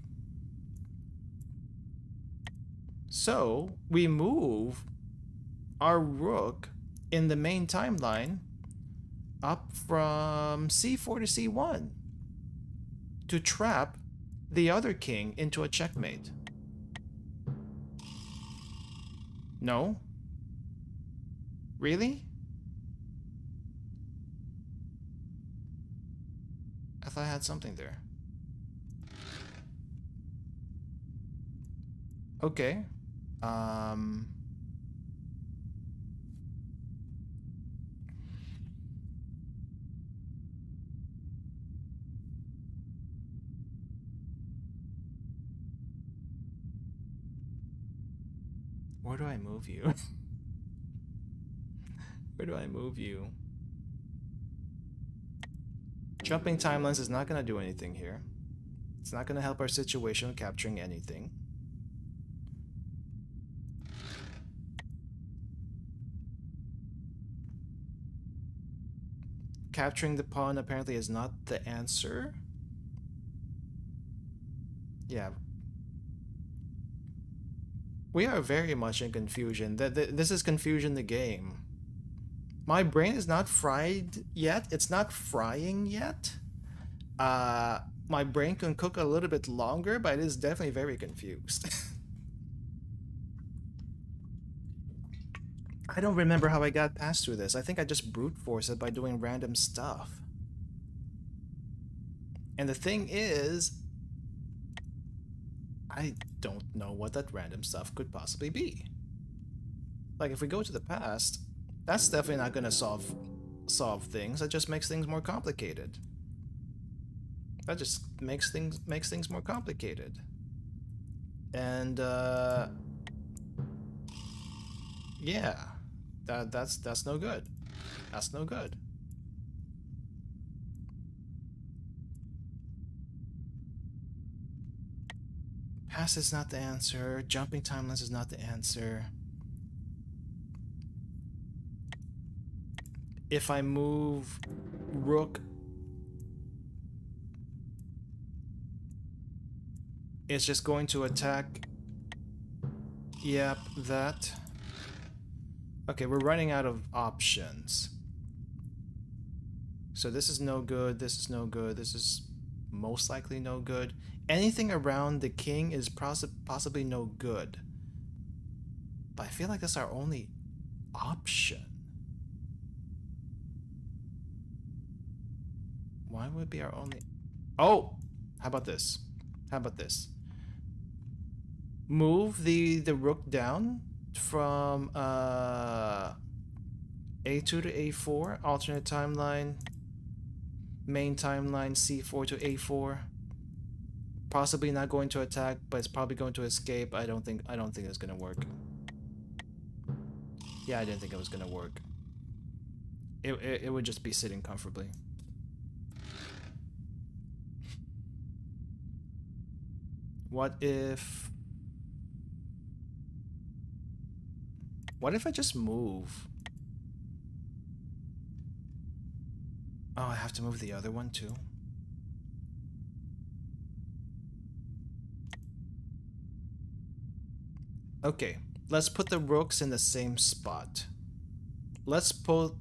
So we move our rook in the main timeline up from C4 to C1 to trap the other king into a checkmate. No? Really? I thought I had something there. Okay. Where do I move you? Where do I move you? Jumping timelines is not going to do anything here. It's not going to help our situation with capturing anything. Capturing the pawn apparently is not the answer. Yeah. We are very much in confusion. This is confusion the game. My brain is not fried yet. It's not frying yet. My brain can cook a little bit longer, but it is definitely very confused. I don't remember how I got past through this. I think I just brute forced it by doing random stuff. And the thing is, I don't know what that random stuff could possibly be. Like, if we go to the past, that's definitely not gonna solve things. That just makes things more complicated. That just makes things more complicated. And yeah, that's no good. That's no good. Past is not the answer. Jumping timelines is not the answer. If I move rook, it's just going to attack. Yep, that. Okay, we're running out of options. So this is no good, this is no good, this is most likely no good. Anything around the king is possibly no good. But I feel like that's our only option. Why would it be our only... Oh! How about this? How about this? Move the rook down from A2 to A4, alternate timeline. Main timeline C4 to A4. Possibly not going to attack, but it's probably going to escape. I don't think it's gonna work. Yeah, I didn't think it was gonna work. It would just be sitting comfortably. What if I just move? Oh, I have to move the other one too. Okay, let's put the rooks in the same spot. Let's put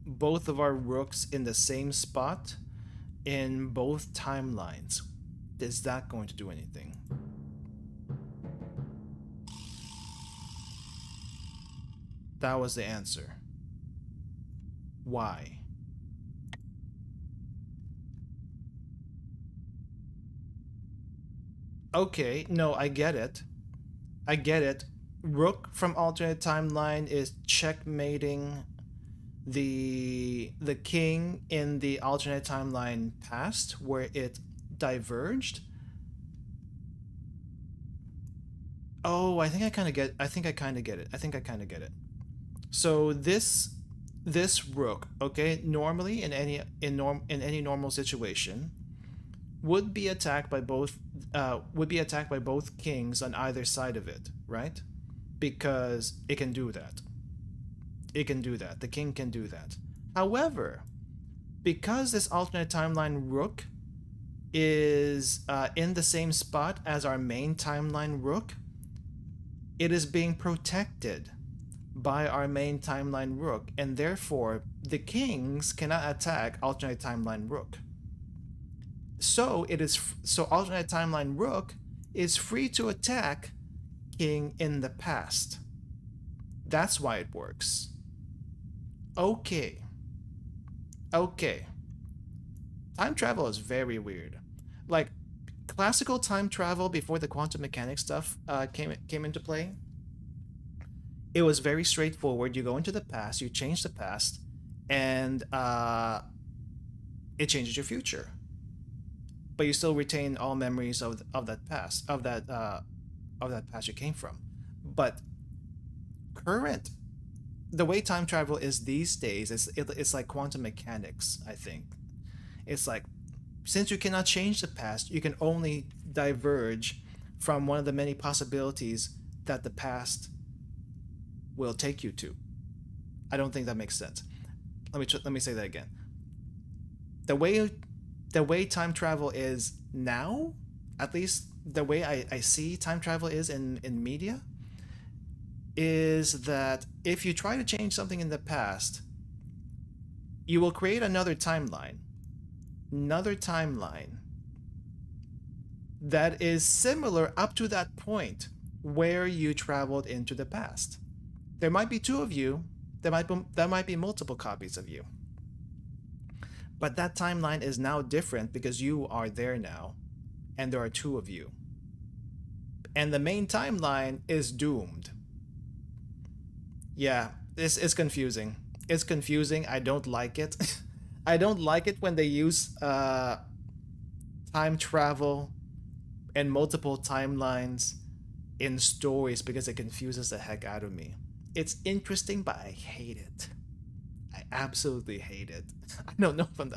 both of our rooks in the same spot in both timelines. Is that going to do anything? That was the answer. Why? Okay, no, I get it. I get it. Rook from alternate timeline is checkmating the king in the alternate timeline past where it diverged. Oh, I think I kind of get it. So this rook, okay, normally in any normal situation would be attacked by both kings on either side of it, right? Because it can do that. The king can do that. However, because this alternate timeline rook is in the same spot as our main timeline rook, it is being protected by our main timeline rook, and therefore the kings cannot attack alternate timeline rook. So alternate timeline rook is free to attack king in the past. That's why it works. Okay. Time travel is very weird. Like, classical time travel before the quantum mechanics stuff came into play, it was very straightforward. You go into the past, you change the past, and it changes your future. But you still retain all memories of that past, of that past you came from. But the way time travel is these days, it's like quantum mechanics, I think. It's like, since you cannot change the past, you can only diverge from one of the many possibilities that the past will take you to. I don't think that makes sense. Let me say that again. The way time travel is now, at least the way I see time travel is in media, is that if you try to change something in the past, you will create another timeline that is similar up to that point where you traveled into the past. There might be two of you, there might be multiple copies of you. But that timeline is now different because you are there now, and there are two of you. And the main timeline is doomed. Yeah, this is confusing. It's confusing. I don't like it. I don't like it when they use time travel and multiple timelines in stories because it confuses the heck out of me. It's interesting, but I hate it. I absolutely hate it. I don't know if I'm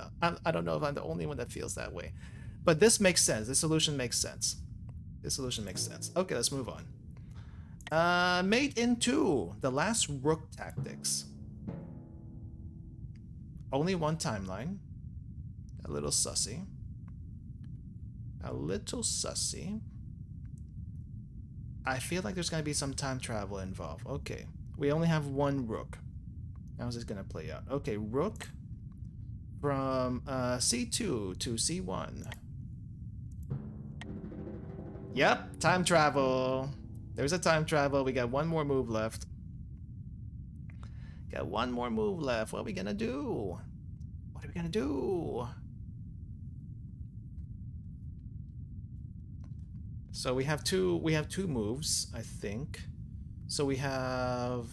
the only one that feels that way. But this makes sense. This solution makes sense. Okay, let's move on. Mate in 2, the last rook tactics. Only one timeline. A little sussy. I feel like there's going to be some time travel involved. Okay, we only have one rook. How's this going to play out? Okay, rook from C2 to C1. Yep, time travel. There's a time travel. We got one more move left. What are we gonna do? So we have two moves, I think. So we have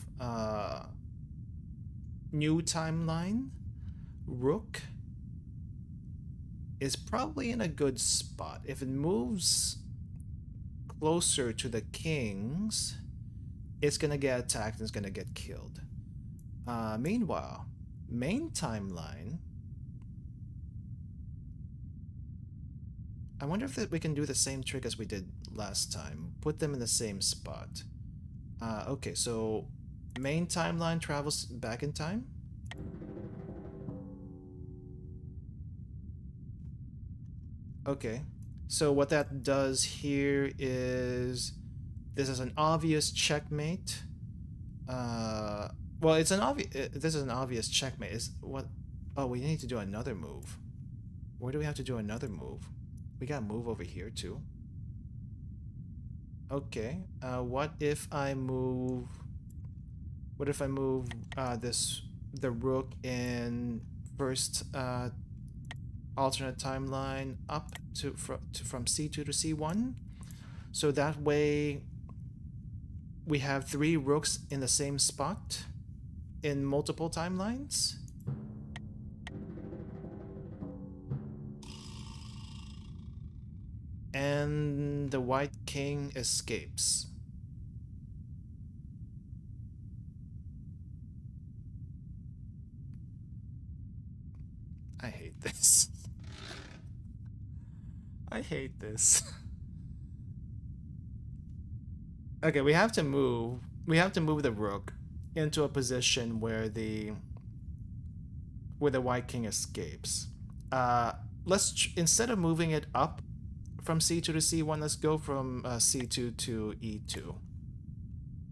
new timeline, rook, is probably in a good spot. If it moves closer to the kings, it's gonna get attacked and it's gonna get killed. Meanwhile, main timeline. I wonder if we can do the same trick as we did last time. Put them in the same spot. Okay, so main timeline travels back in time. Okay, so what that does here is this is an obvious checkmate. Well, it's an obvious. This is an obvious checkmate. Is what? Oh, we need to do another move. Where do we have to do another move? We gotta move over here too. Okay. What if I move? What if I move the rook in first alternate timeline up from C2 to C1? So that way we have 3 rooks in the same spot in multiple timelines. And the white king escapes. I hate this. I hate this. Okay, we have to move the rook into a position where the white king escapes. Let's instead of moving it up from C2 to C1, let's go from C2 to E2.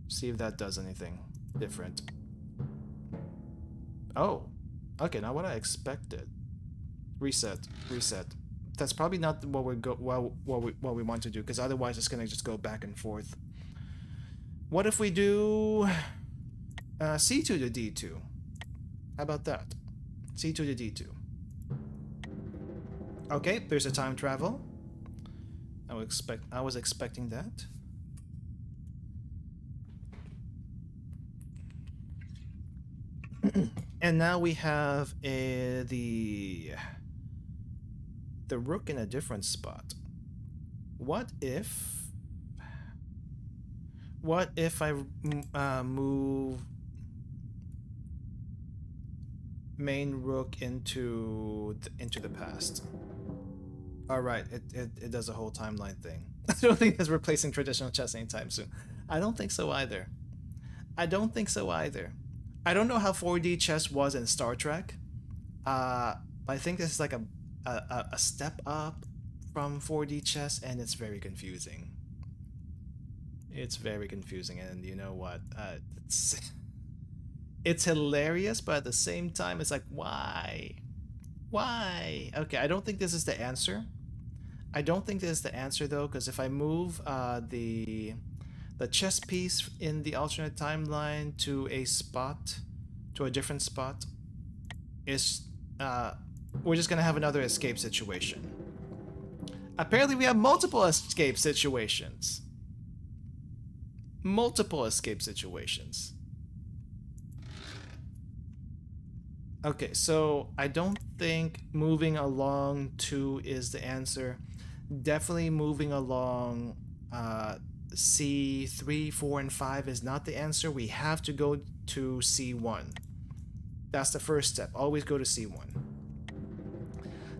See if that does anything different. Oh, okay, not what I expected. Reset. That's probably not what we want to do, because otherwise it's gonna just go back and forth. What if we do C2 to D2? How about that? C2 to D2. Okay, there's a time travel. I was expecting that. And now we have the rook in a different spot. What if I move main rook into the past? All right, it does a whole timeline thing. I don't think it's replacing traditional chess anytime soon. I don't think so either. I don't know how 4D chess was in Star Trek. I think this is like a step up from 4D chess, and it's very confusing. It's very confusing, and you know what? It's hilarious, but at the same time, it's like, why? Why? Okay, I don't think this is the answer. I don't think this is the answer though, because if I move the chess piece in the alternate timeline to a different spot, we're just gonna have another escape situation. Apparently, we have multiple escape situations. Okay, so I don't think moving along 2 is the answer. Definitely moving along C3, 4, and 5 is not the answer. We have to go to C1. That's the first step. Always go to C1.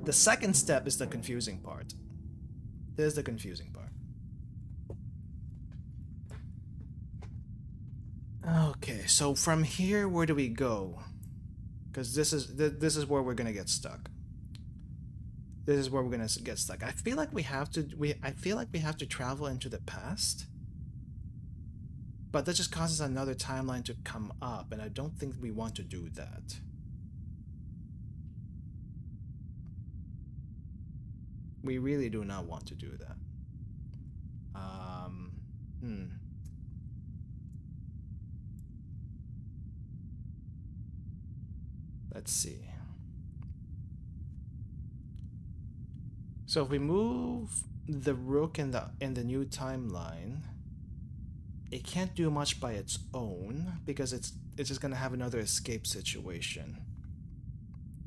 The second step is the confusing part. There's the confusing part. Okay, so from here, where do we go? Because this is where we're gonna get stuck. This is where we're gonna get stuck. I feel like we have to travel into the past, but that just causes another timeline to come up, and I don't think we want to do that. We really do not want to do that. Let's see. So if we move the rook in the new timeline, it can't do much by its own because it's just gonna have another escape situation.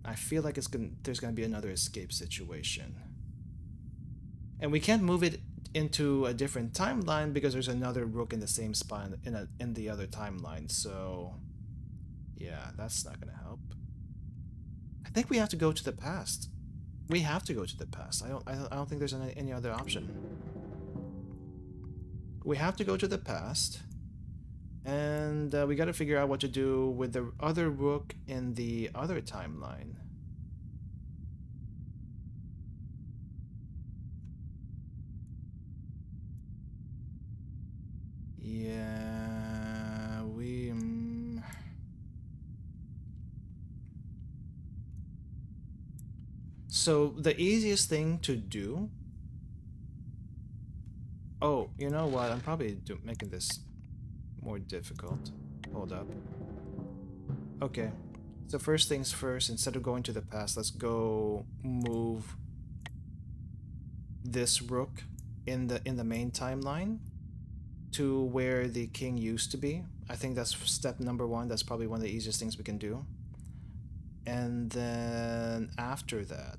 I feel like there's gonna be another escape situation. And we can't move it into a different timeline because there's another rook in the same spot in the other timeline. So yeah, that's not gonna help. I think we have to go to the past. We have to go to the past. I don't think there's any other option. We have to go to the past, and we got to figure out what to do with the other rook in the other timeline. Yeah, we... So the easiest thing to do... Oh, you know what? I'm probably making this more difficult. Hold up. Okay. So first things first, instead of going to the past, let's go move this rook in the main timeline to where the king used to be. I think that's step number one. That's probably one of the easiest things we can do. And then after that,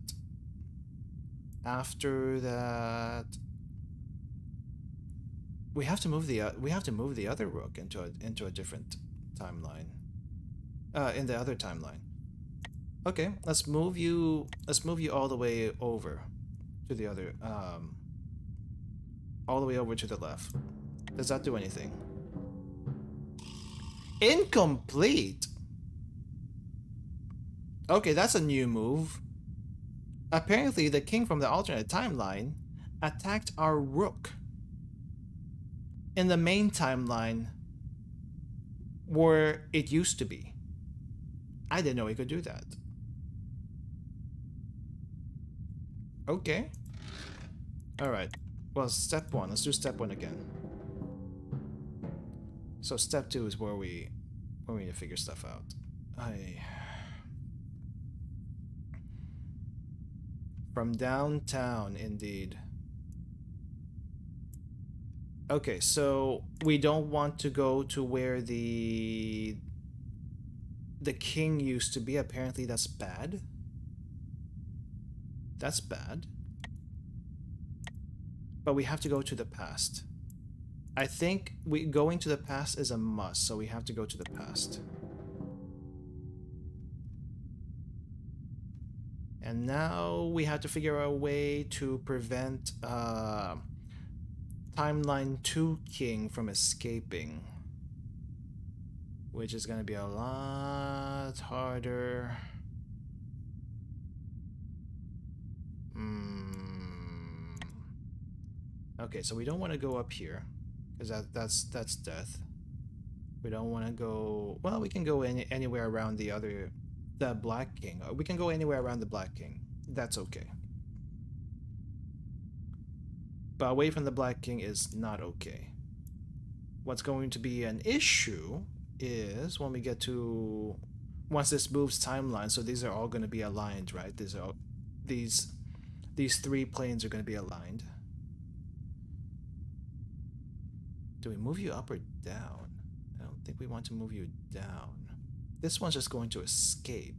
we have to move the other rook into a different timeline. In the other timeline. Okay, let's move you all the way over to the other all the way over to the left. Does that do anything? Incomplete. Okay, that's a new move. Apparently, the king from the alternate timeline attacked our rook in the main timeline where it used to be. I didn't know he could do that. Okay. Alright. Well, step one. Let's do step one again. So step two is where we need to figure stuff out. From downtown, indeed. Okay, so we don't want to go to where the king used to be. Apparently that's bad. That's bad. But we have to go to the past. I think going to the past is a must, so we have to go to the past. And now we have to figure out a way to prevent Timeline 2 King from escaping. Which is going to be a lot harder. Okay, so we don't want to go up here, because that's death. We don't want to go... Well, we can go anywhere around the Black King. We can go anywhere around the Black King. That's okay. But away from the Black King is not okay. What's going to be an issue is when we get to... Once this moves timeline, so these are all going to be aligned, right? These three planes are going to be aligned. Do we move you up or down? I don't think we want to move you down. This one's just going to escape.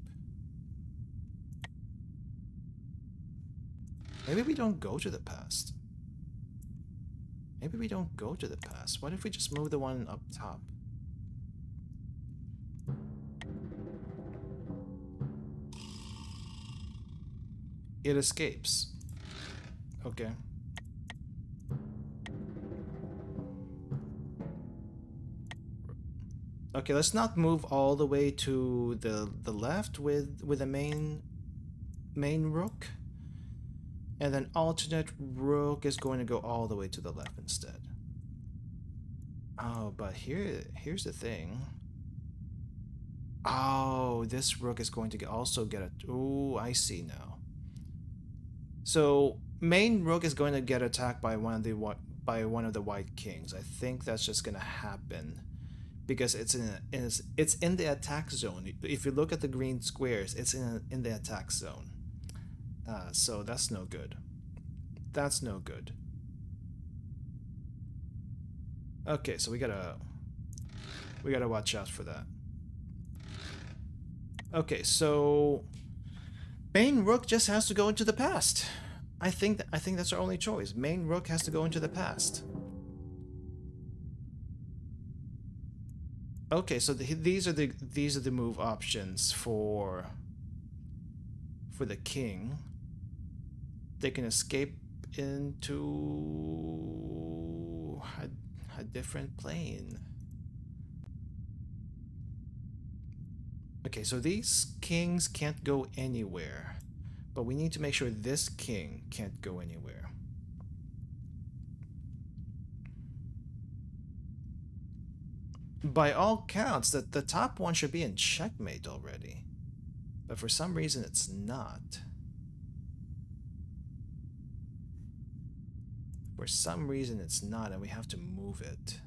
Maybe we don't go to the past. Maybe we don't go to the past. What if we just move the one up top? It escapes. Okay. Okay, let's not move all the way to the left with the main rook. And then alternate rook is going to go all the way to the left instead. Oh, but here's the thing. Oh, this rook is going to also get a... Oh, I see now. So main rook is going to get attacked by one of the white kings. I think that's just going to happen because it's in the attack zone. If you look at the green squares, it's in the attack zone. So that's no good. That's no good. Okay, so we gotta watch out for that. Okay, so Main rook just has to go into the past. I think that's our only choice. Main rook has to go into the past. Okay, so these are the move options for the king. They can escape into a different plane. Okay, so these kings can't go anywhere, but we need to make sure this king can't go anywhere. By all counts, the top one should be in checkmate already, but for some reason it's not. For some reason it's not, and we have to move it.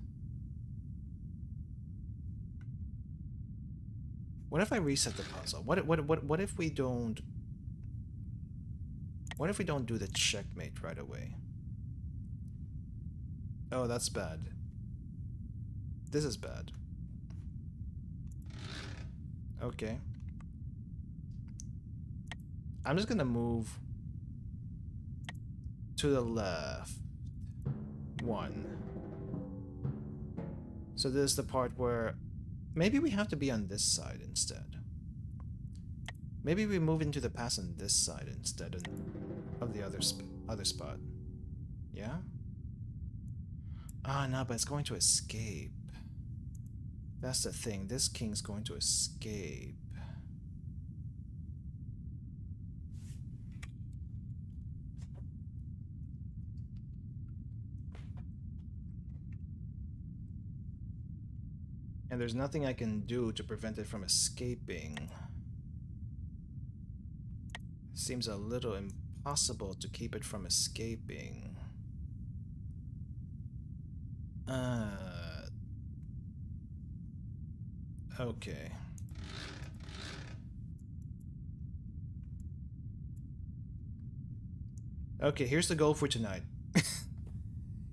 What if I reset the puzzle? What if we don't? What if we don't do the checkmate right away? Oh, that's bad. This is bad. Okay. I'm just gonna move to the left. 1. So this is the part where maybe we have to be on this side instead. Maybe we move into the pass on this side instead of the other spot. Yeah? Ah, no, but it's going to escape. That's the thing. This king's going to escape. And there's nothing I can do to prevent it from escaping. Seems a little impossible to keep it from escaping. Okay. Okay, here's the goal for tonight.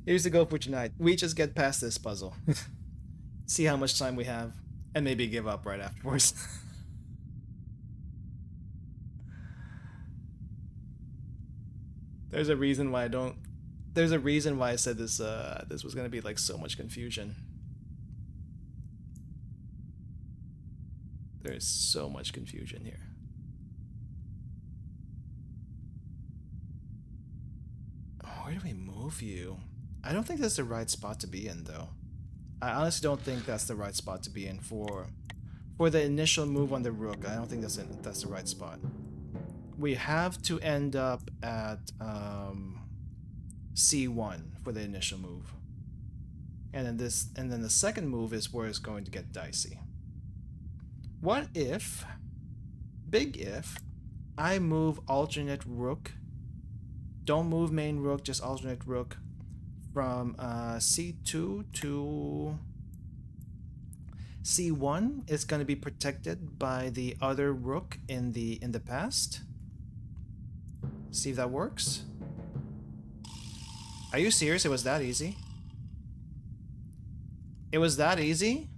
Here's the goal for tonight. We just get past this puzzle. See how much time we have, and maybe give up right afterwards. There's a reason why I don't. There's a reason why I said this. This was gonna be like so much confusion. There's so much confusion here. Where do we move you? I don't think that's the right spot to be in, though. I honestly don't think that's the right spot to be in for the initial move on the rook. I don't think that's the right spot. We have to end up at C1 for the initial move, and then the second move is where it's going to get dicey. What if, big if, I move alternate rook? Don't move main rook, just alternate rook from C2 to C1. It's going to be protected by the other rook in the past. See if that works. Are you serious? It was that easy? It was that easy?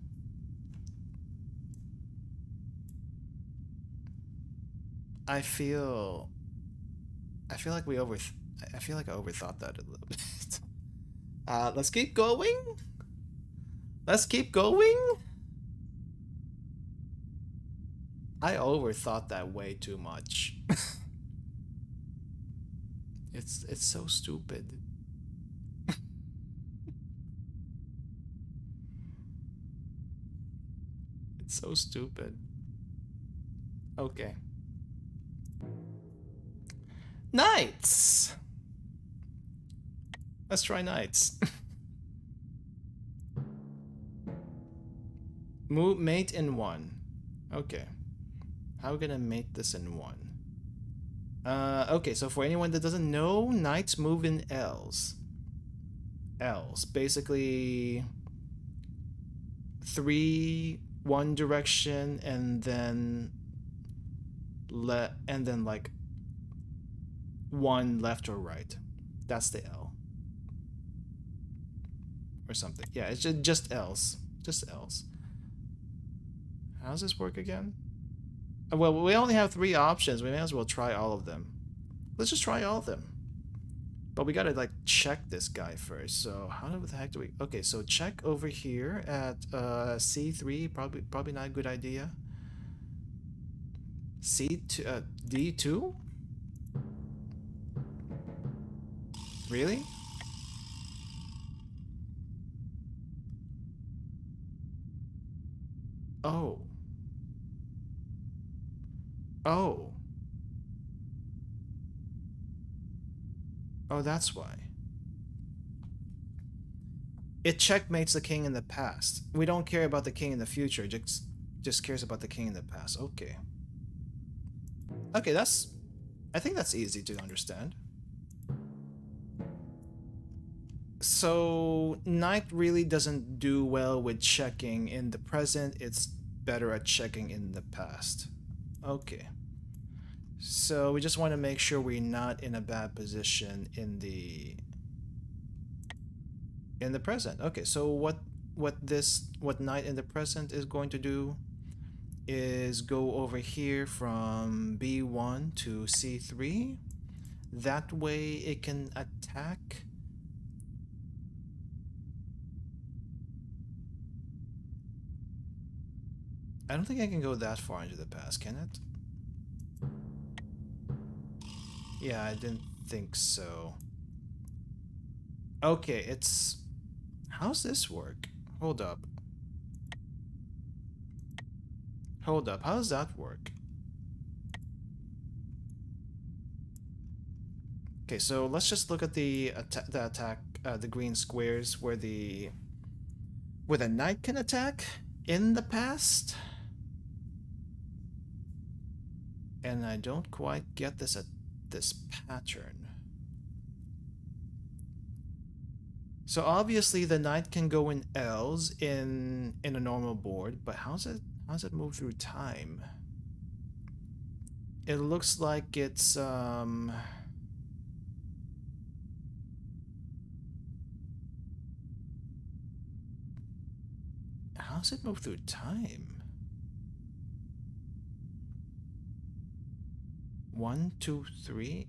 I feel like I overthought that a little bit. Let's keep going. Let's keep going. I overthought that way too much. It's so stupid. It's so stupid. Okay. Knights! Let's try knights. Mate in 1. Okay. How are we gonna mate this in 1? Okay, so for anyone that doesn't know, knights move in L's. L's. Basically 3 one direction and then like 1 left or right. That's the L. Or something. Yeah, it's just L's. Just L's. How does this work again? Well, we only have 3 options. We may as well try all of them. Let's just try all of them. But we gotta like check this guy first. So how the heck do we? Okay, so check over here at C3. Probably not a good idea. C2, D2. Really? Oh. Oh. Oh, that's why. It checkmates the king in the past. We don't care about the king in the future. Just cares about the king in the past. Okay. Okay, I think that's easy to understand. So knight really doesn't do well with checking in the present. It's better at checking in the past. Okay. So we just want to make sure we're not in a bad position in the present. Okay, so what knight in the present is going to do is go over here from B1 to C3. That way it can attack. I don't think I can go that far into the past, can it? Yeah, I didn't think so. Okay, it's... How's this work? Hold up. Hold up, how does that work? Okay, so let's just look at the attack, the green squares where the knight can attack in the past. And I don't quite get this pattern. So obviously the knight can go in L's in a normal board, but how's it move through time? It looks like it's how's it move through time? 1, 2, 3.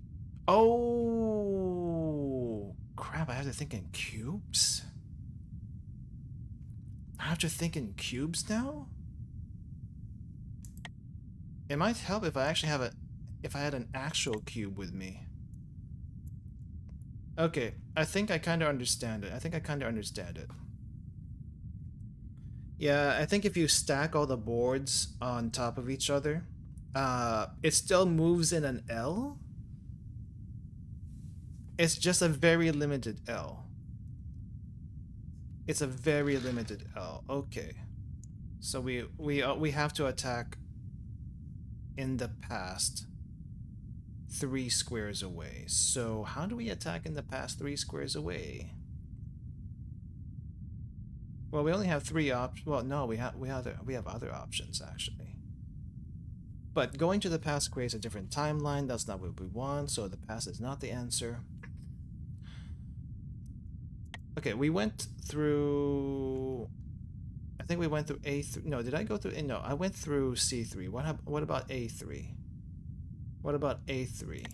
Oh crap! I have to think in cubes. I have to think in cubes now. It might help if I actually have if I had an actual cube with me. Okay, I think I kind of understand it. Yeah, I think if you stack all the boards on top of each other, it still moves in an L. It's just a very limited L. It's a very limited L. Okay. So we have to attack in the past 3 squares away. So how do we attack in the past 3 squares away? Well, we only have 3 options. Well, no, we have other options actually. But going to the past creates a different timeline. That's not what we want, so the past is not the answer. Okay, we went through... I think we went through A3. No, did I go through... No, I went through C3. What about A3? What about A3?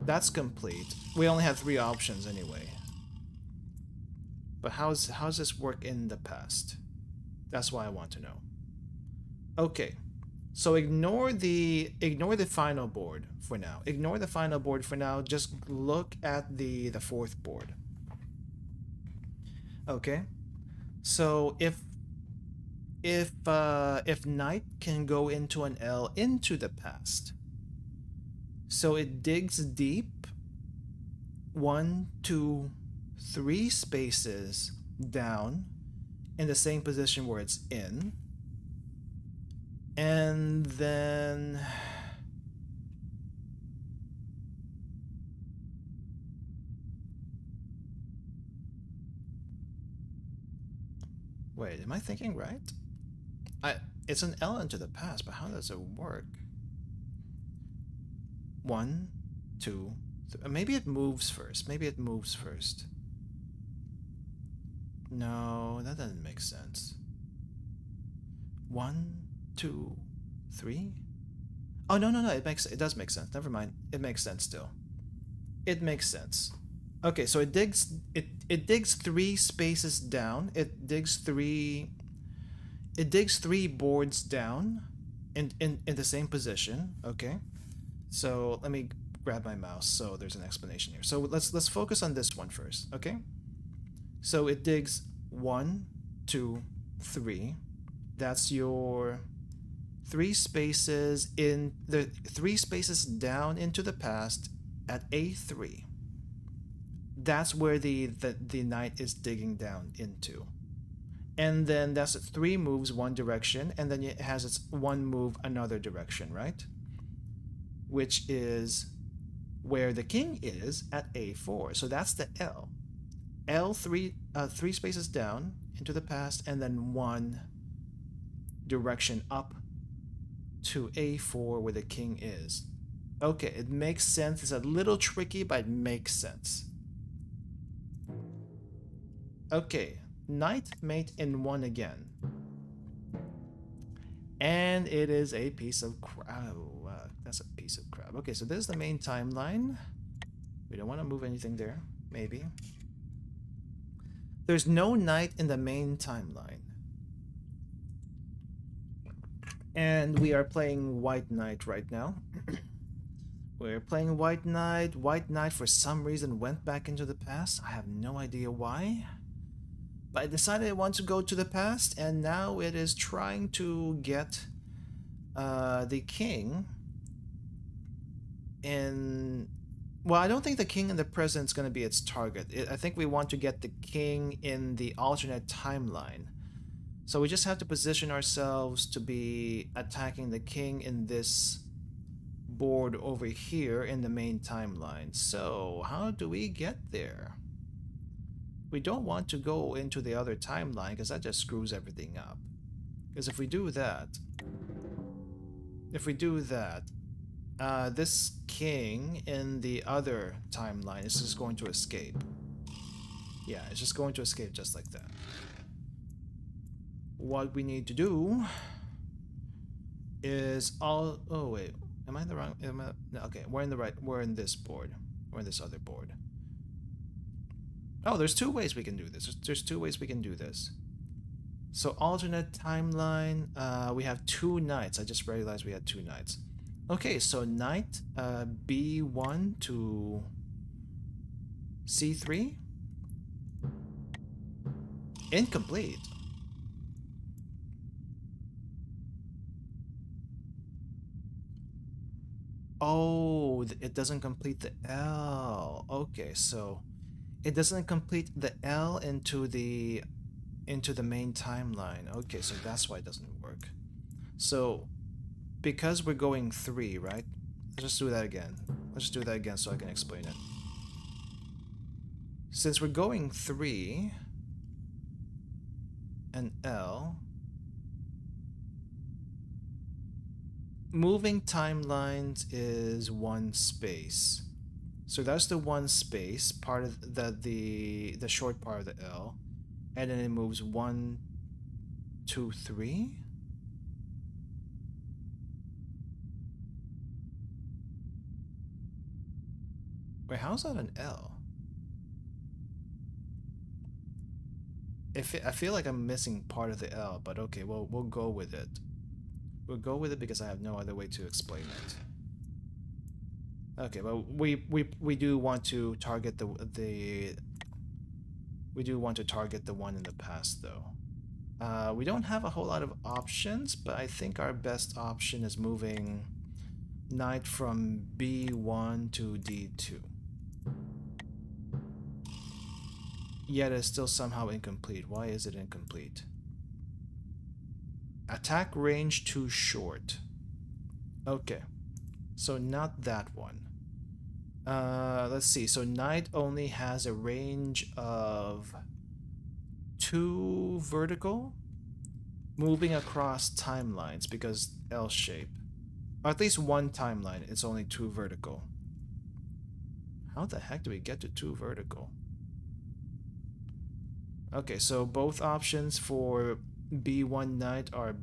That's complete. We only have 3 options anyway. But how's this work in the past? That's why I want to know. Okay, so ignore the final board for now. Ignore the final board for now. Just look at the 4th board. Okay, so if knight can go into an L into the past, so it digs deep 1, 2, 3 spaces down in the same position where it's in. And then wait, am I thinking right? It's an L into the past, but how does it work? 1, 2, 3. Maybe it moves first. No, that doesn't make sense. 1, 2, 3. Oh, no, no, no. It does make sense. Never mind. It makes sense still. It makes sense. Okay, so it digs 3 spaces down. It digs 3 boards down in the same position. Okay. So let me grab my mouse so there's an explanation here. So let's focus on this one first, okay? So it digs 1, 2, 3. That's your 3 spaces in the 3 spaces down into the past at A3. That's where the knight is digging down into. And then that's 3 moves one direction, and then it has its 1 move another direction, right? Which is where the king is at A4. So that's the L. L3, 3 spaces down into the past, and then 1 direction up to A4 where the king is. Okay, it makes sense. It's a little tricky, but it makes sense. Okay, knight mate in 1 again. And it is a piece of crap. That's a piece of crap. Okay, so this is the main timeline. We don't want to move anything there. Maybe. There's no knight in the main timeline. And we are playing White Knight right now. We're playing White Knight. White Knight for some reason went back into the past. I have no idea why. But I decided I want to go to the past, and now it is trying to get the king in... Well, I don't think the king in the present is going to be its target. I think we want to get the king in the alternate timeline. So we just have to position ourselves to be attacking the king in this board over here in the main timeline. So how do we get there? We don't want to go into the other timeline because that just screws everything up. Because if we do that, this king in the other timeline is just going to escape. Yeah, it's just going to escape just like that. What we need to do is all... Oh wait, am I in the wrong... No, okay, we're in the right... We're in this board. We're in this other board. Oh, there's 2 ways we can do this. There's 2 ways we can do this. So alternate timeline, we have 2 knights. I just realized we had 2 knights. Okay, so knight B1 to C3. Incomplete. Oh, it doesn't complete the L. Okay, so it doesn't complete the L into the main timeline. Okay, so that's why it doesn't work. So because we're going 3, right? Let's just do that again. Let's just do that again so I can explain it. Since we're going 3 and L, moving timelines is 1 space. So that's the 1 space, part of the short part of the L. And then it moves 1, 2, 3. Wait, how's that an L? I feel like I'm missing part of the L, but okay, well, we'll go with it. We'll go with it because I have no other way to explain it. Okay, well, we do want to target the one in the past though. We don't have a whole lot of options, but I think our best option is moving knight from B1 to D2. Yet it's still somehow incomplete. Why is it incomplete? Attack range too short. Okay, so not that one. Let's see. So knight only has a range of 2 vertical, moving across timelines because L shape. Or at least 1 timeline, it's only 2 vertical. How the heck do we get to 2 vertical? Okay, so both options for B1 knight are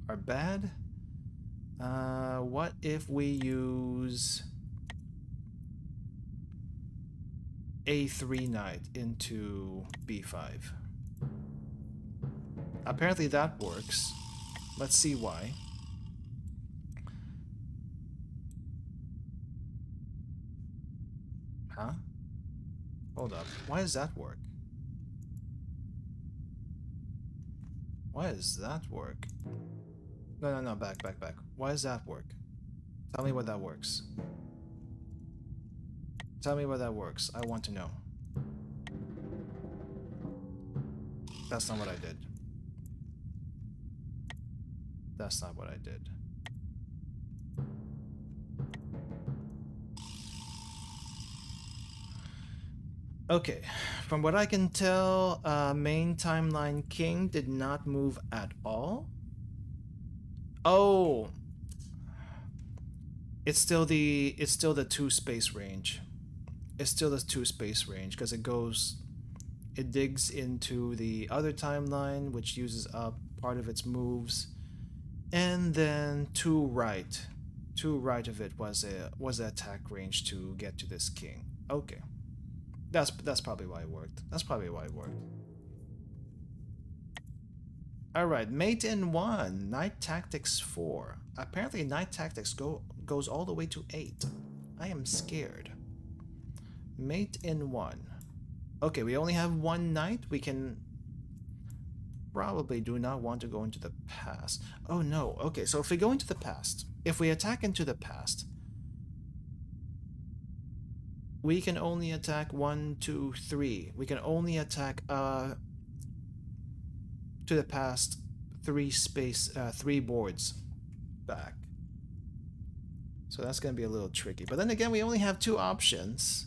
are bad. What if we use A3 knight into B5? Apparently that works. Let's see why. Huh? Hold up. Why does that work? Why does that work? No, back. Why does that work? Tell me what that works. Tell me what that works. I want to know. That's not what I did. That's not what I did. Okay, from what I can tell, main timeline king did not move at all. Oh, it's still the 2 space range. It's still the 2 space range because it digs into the other timeline, which uses up part of its moves, and then to right of it was an attack range to get to this king. Okay. That's probably why it worked. Alright, mate in 1, Night Tactics 4. Apparently Night Tactics goes all the way to 8. I am scared. Mate in 1. Okay, we only have 1 knight. We can probably do not want to go into the past. Oh no, okay, so if we go into the past, if we attack into the past, we can only attack 1, 2, 3. We can only attack to the past 3 boards back. So that's gonna be a little tricky. But then again, we only have 2 options.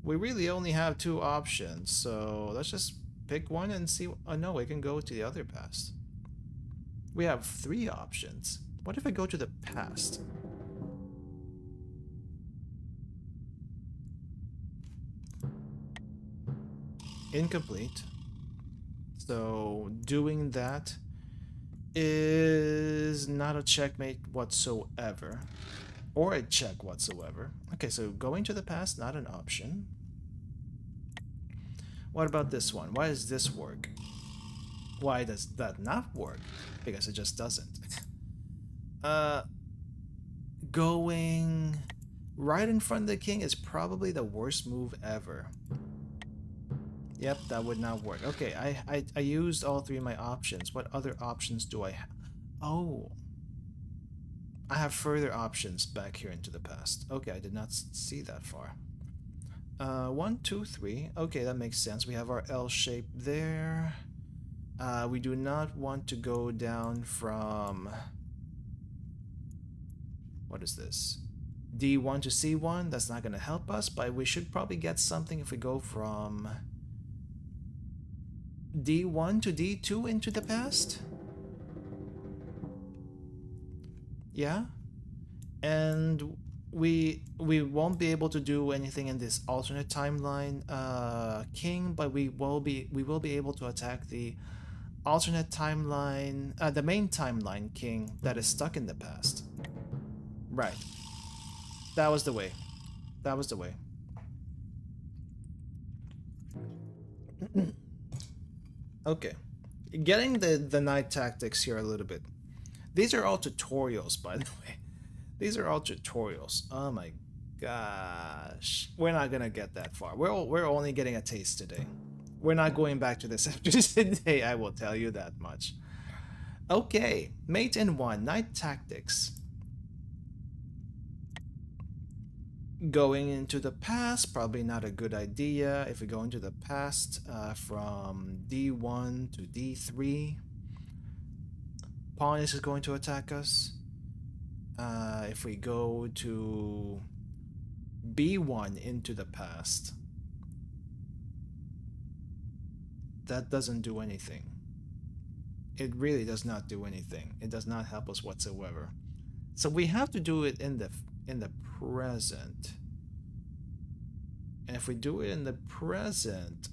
We really only have 2 options. So let's just pick one and see. Oh no, we can go to the other past. We have 3 options. What if I go to the past? Incomplete. So doing that is not a checkmate whatsoever, or a check whatsoever. Okay, so going to the past, not an option. What about this one? Why does this work? Why does that not work? Because it just doesn't. Going right in front of the king is probably the worst move ever. Yep, that would not work. Okay, I used all 3 of my options. What other options do I have? Oh, I have further options back here into the past. Okay, I did not see that far. 1, 2, 3. Okay, that makes sense. We have our L shape there. We do not want to go down from... What is this? D1 to C1. That's not going to help us, but we should probably get something if we go from D1 to D2 into the past. Yeah. And we won't be able to do anything in this alternate timeline king, but we will be able to attack the alternate timeline, the main timeline king that is stuck in the past. Right. That was the way. That was the way. Okay. Getting the night tactics here a little bit. These are all tutorials, by the way. These are all tutorials. Oh my gosh. We're not gonna get that far. We're only getting a taste today. We're not going back to this after today, I will tell you that much. Okay, mate in 1, night tactics. Going into the past, probably not a good idea. If we go into the past from D1 to D3, pawn is going to attack us. If we go to B1 into the past, that doesn't do anything. It really does not do anything. It does not help us whatsoever. So we have to do it in the present. And if we do it in the present,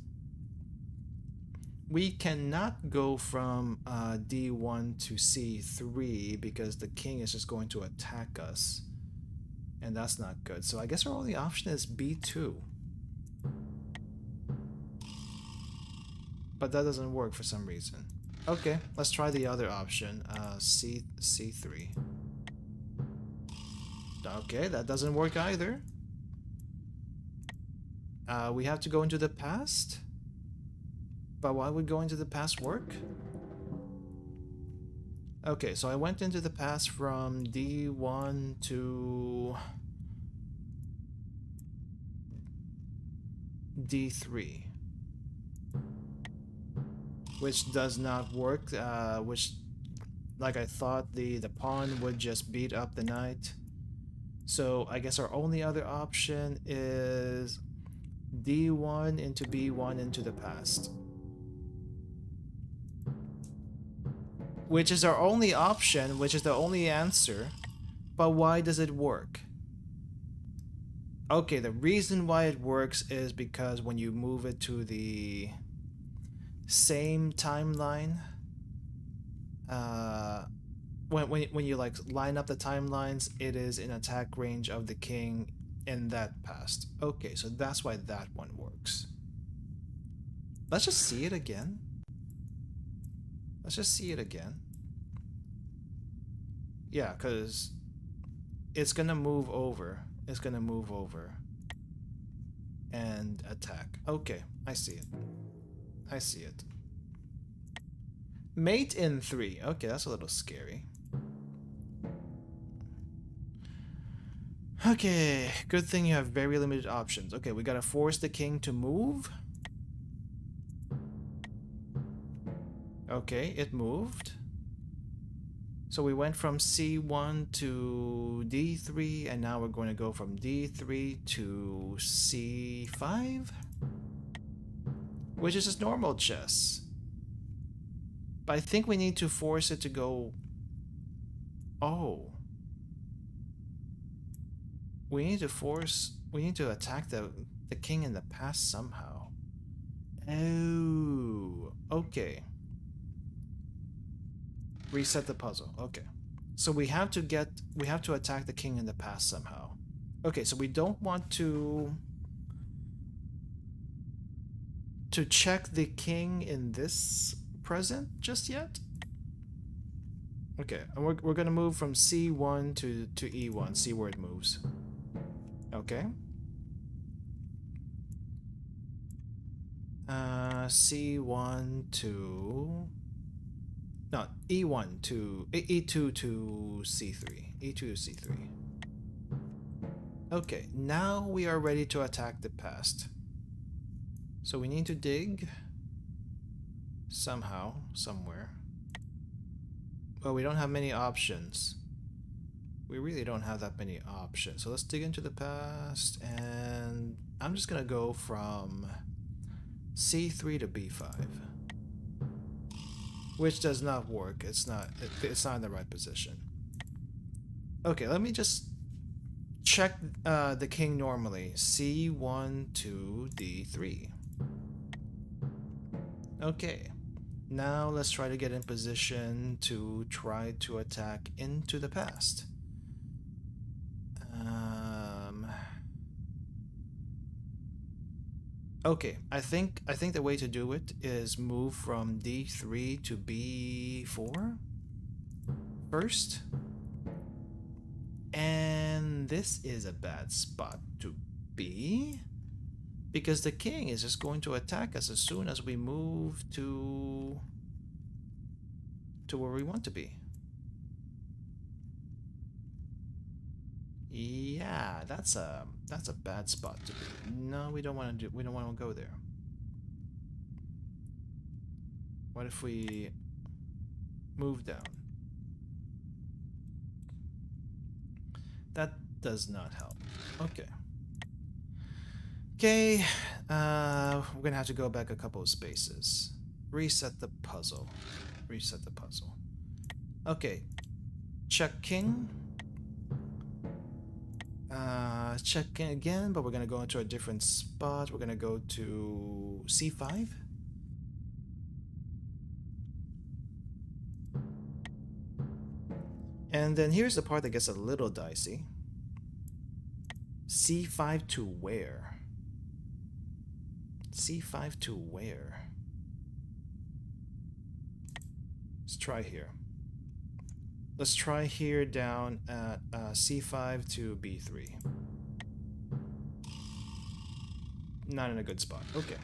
We cannot go from D1 to C3 because the king is just going to attack us. And that's not good. So I guess our only option is B2. But that doesn't work for some reason. Okay, let's try the other option. C3. Okay, that doesn't work either. We have to go into the past? But why would going to the past work? Okay, so I went into the past from D1 to D3, which does not work, which, like I thought, the pawn would just beat up the knight. So I guess our only other option is D1 into B1 into the past. Which is our only option, which is the only answer. But why does it work? Okay, the reason why it works is because when you move it to the same timeline, when you like line up the timelines, it is in attack range of the king in that past. Okay, so that's why that one works. Let's just see it again. Let's just see it again. Yeah, because it's gonna move over. It's gonna move over and attack. Okay, I see it. I see it. Mate in 3. Okay, that's a little scary. Okay, good thing you have very limited options. Okay, we gotta force the king to move. Okay, it moved. So we went from C1 to D3, and now we're going to go from D3 to C5, which is just normal chess. But I think we need to force it to go... Oh. We need to attack the king in the past somehow. Oh, okay. Reset the puzzle. Okay. So we have to attack the king in the past somehow. Okay, so we don't want to check the king in this present just yet. Okay, and we're gonna move from C1 to E1, see where it moves. Okay. C1 to... No, E1 to... E2 to C3. E2 to C3. Okay, now we are ready to attack the past. So we need to dig somehow, somewhere. Well, we don't have many options. We really don't have that many options. So let's dig into the past, and I'm just gonna go from C3 to B5. Which does not work. It's not in the right position. Okay, let me just check the king normally. C1 to D3. Okay. Now let's try to get in position to try to attack into the past. Okay, I think the way to do it is move from D3 to B4 first. And this is a bad spot to be, because the king is just going to attack us as soon as we move to where we want to be. Yeah, that's a bad spot to be. No, we don't want to go there. What if we move down? That does not help. Okay. Okay, we're gonna have to go back a couple of spaces. Reset the puzzle. Reset the puzzle. Okay. Check king. Check in again, but we're gonna go into a different spot. We're gonna go to C5. And then here's the part that gets a little dicey. C5 to where? C5 to where? Let's try here. Let's try here down at C5 to B3. Not in a good spot. Okay.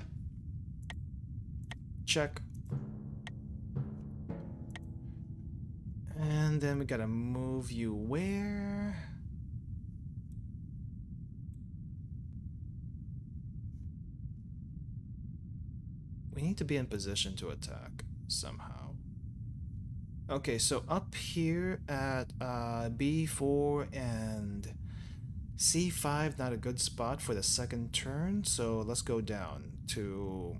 Check. And then we gotta move you where? We need to be in position to attack somehow. Okay, so up here at B4 and C5, not a good spot for the second turn, so let's go down to...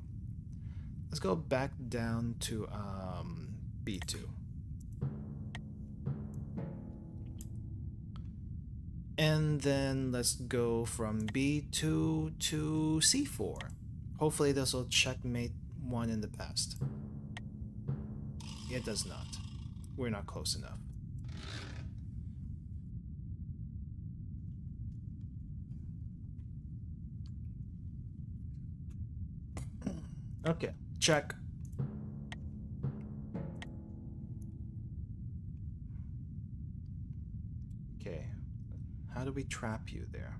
Let's go back down to B2. And then let's go from B2 to C4. Hopefully this will checkmate one in the past. It does not. We're not close enough. Okay, check. Okay, how do we trap you there?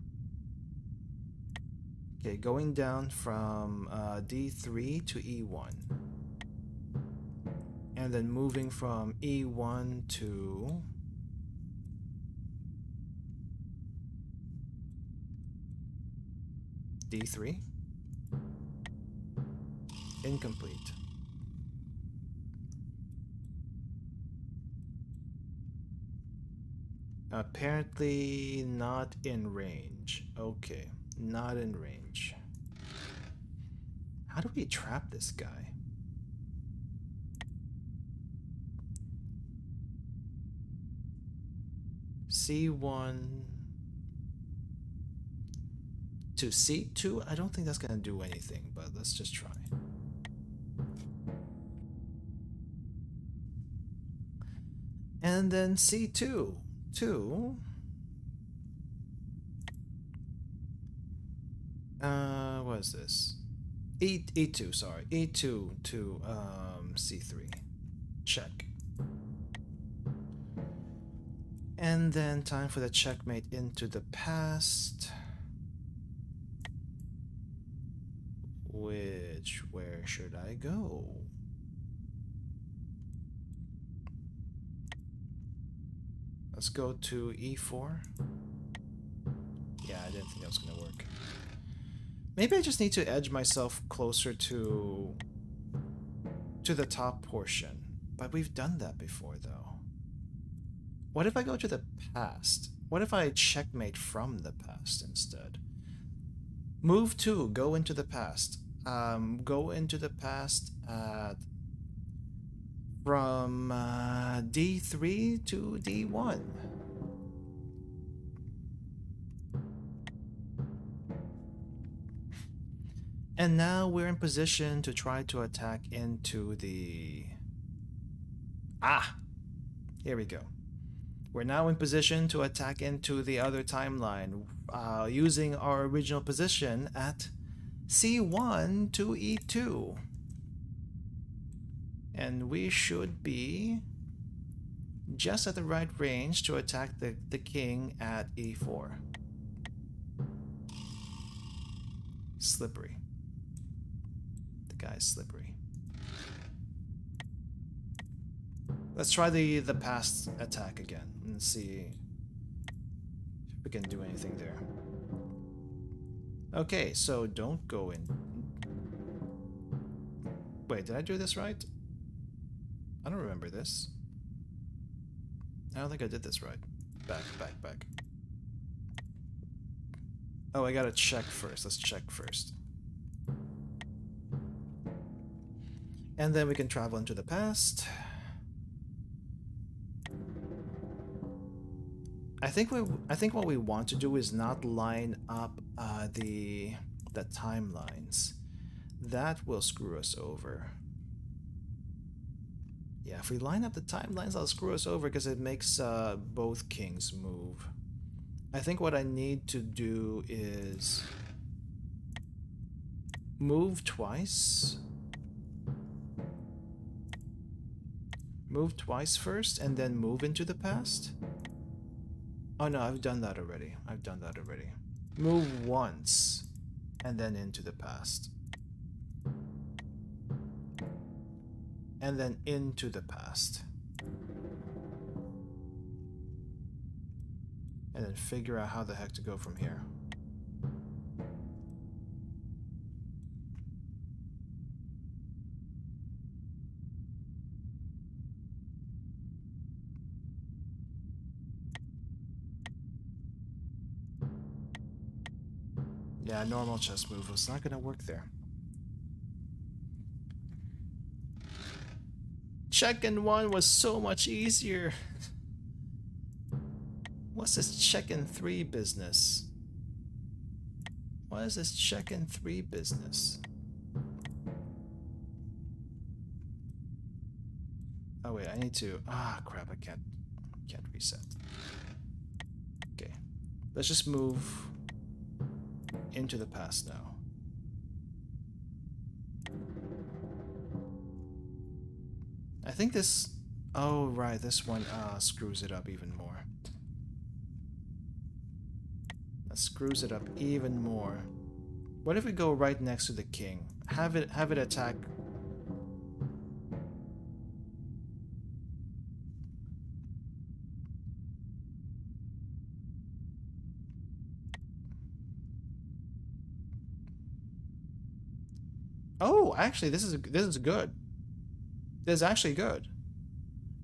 Okay, going down from D3 to E1. And then moving from E1 to D3. Incomplete. Apparently not in range. Okay, not in range. How do we trap this guy? C1 to C2? I don't think that's going to do anything, but let's just try. And then C2 to... what is this? E2, sorry. E2 to C3. Check. And then time for the checkmate into the past. Where should I go? Let's go to E4. Yeah, I didn't think that was gonna work. Maybe I just need to edge myself closer to the top portion. But we've done that before, though. What if I go to the past? What if I checkmate from the past instead? Move 2, go into the past. Go into the past at from D3 to D1. And now we're in position to try to attack into the... Ah! Here we go. We're now in position to attack into the other timeline using our original position at C1 to E2. And we should be just at the right range to attack the king at E4. Slippery. The guy's slippery. Let's try the past attack again and see if we can do anything there. Okay, so don't go in. Wait, did I do this right? I don't remember this. I don't think I did this right. Back. Oh, I gotta check first. Let's check first. And then we can travel into the past. I think what we want to do is not line up the timelines. That will screw us over. Yeah, if we line up the timelines, I'll screw us over because it makes both kings move. I think what I need to do is move twice. Move twice first and then move into the past. Oh no, I've done that already. I've done that already. Move once and then into the past. And then into the past. And then figure out how the heck to go from here. Yeah, normal chess move was not gonna work there. Check in 1 was so much easier. What's this check in 3 business? What is this check in 3 business? Oh wait, I need to. Ah, crap! I can't reset. Okay, let's just move into the past now. I think this. Oh right, this one screws it up even more. That screws it up even more. What if we go right next to the king? Have it attack. Oh, actually, this is good. This is actually good.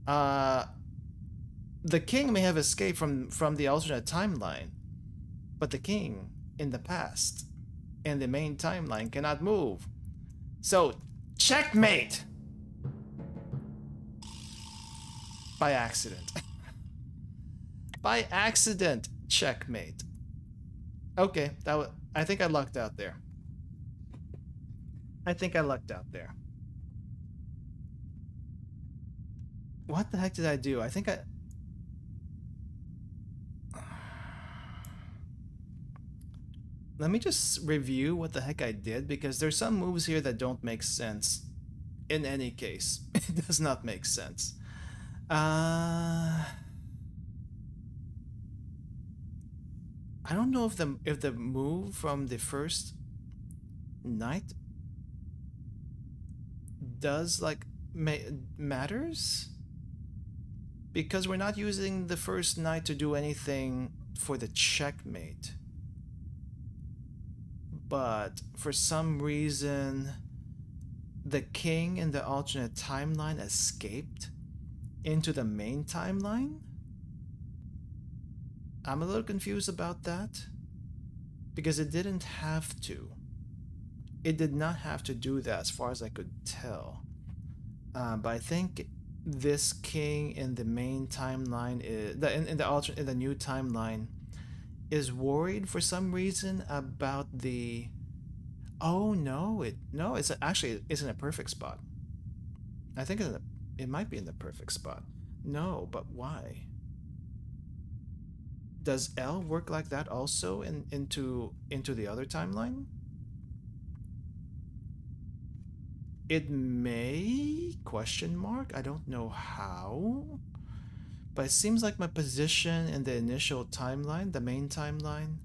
The king may have escaped from the alternate timeline, but the king in the past and the main timeline cannot move. So, checkmate! By accident. By accident, checkmate. Okay, I think I lucked out there. I think I lucked out there. What the heck did I do? I think I... Let me just review what the heck I did, because there's some moves here that don't make sense. In any case, it does not make sense. I don't know if the move from the first knight does like matters, because we're not using the first knight to do anything for the checkmate. But for some reason, the king in the alternate timeline escaped into the main timeline. I'm a little confused about that, because it didn't have to. It did not have to do that as far as I could tell. But I think this king in the main timeline is in the new timeline is worried for some reason about the... Oh no, it's actually isn't a perfect spot. I think it might be in the perfect spot. No, but why? Does L work like that also into the other timeline? It may, question mark, I don't know how. But it seems like my position in the initial timeline, the main timeline,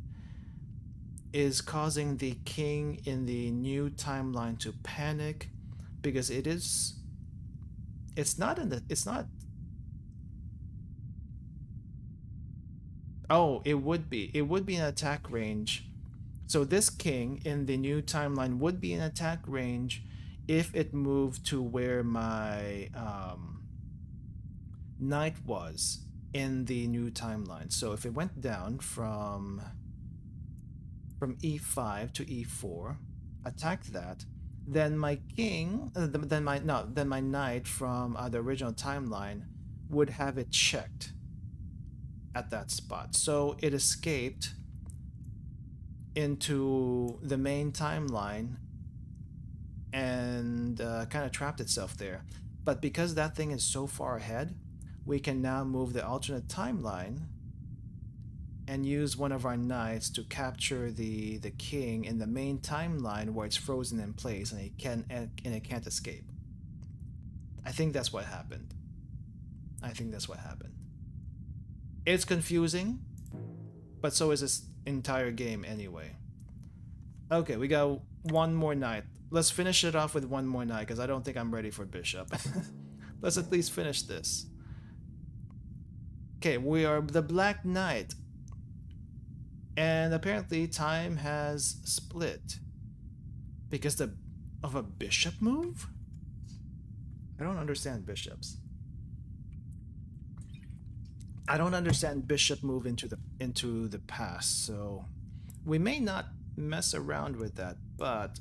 is causing the king in the new timeline to panic, because it's not. Oh, it would be an attack range. So this king in the new timeline would be in attack range if it moved to where my knight was in the new timeline. So if it went down from e5 to e4, attacked that, then my king, then my knight from the original timeline would have it checked at that spot. So it escaped into the main timeline and kind of trapped itself there. But because that thing is so far ahead, we can now move the alternate timeline and use one of our knights to capture the king in the main timeline where it's frozen in place and it can't escape. I think that's what happened. I think that's what happened. It's confusing, but so is this entire game anyway. Okay, we got one more knight. Let's finish it off with one more knight because I don't think I'm ready for bishop. Let's at least finish this. Okay, we are the Black Knight. And apparently time has split. Because of a bishop move? I don't understand bishops. I don't understand bishop move into the past, so we may not mess around with that, but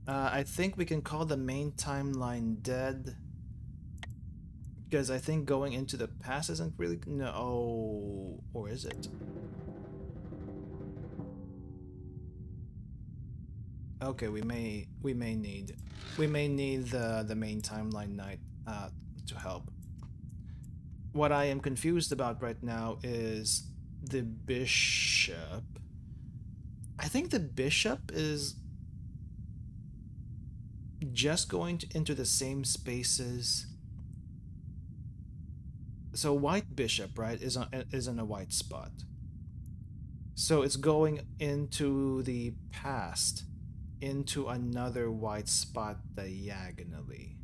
I think we can call the main timeline dead because I think going into the past isn't really no, or is it? Okay, we may need the main timeline knight to help. What I am confused about right now is the bishop. I think the bishop is just going into the same spaces. So white bishop, right, is in a white spot. So it's going into the past, into another white spot diagonally.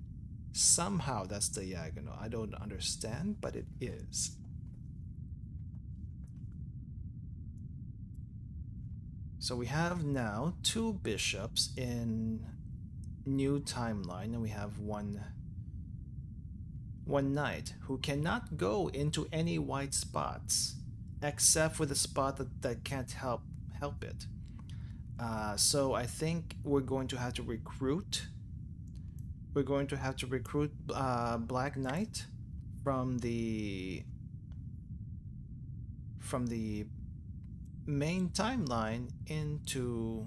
Somehow that's diagonal. I don't understand, but it is. So we have now two bishops in new timeline, and we have one knight who cannot go into any white spots except for the spot that can't help it. So I think we're going to have to recruit. We're going to have to recruit Black Knight from the main timeline into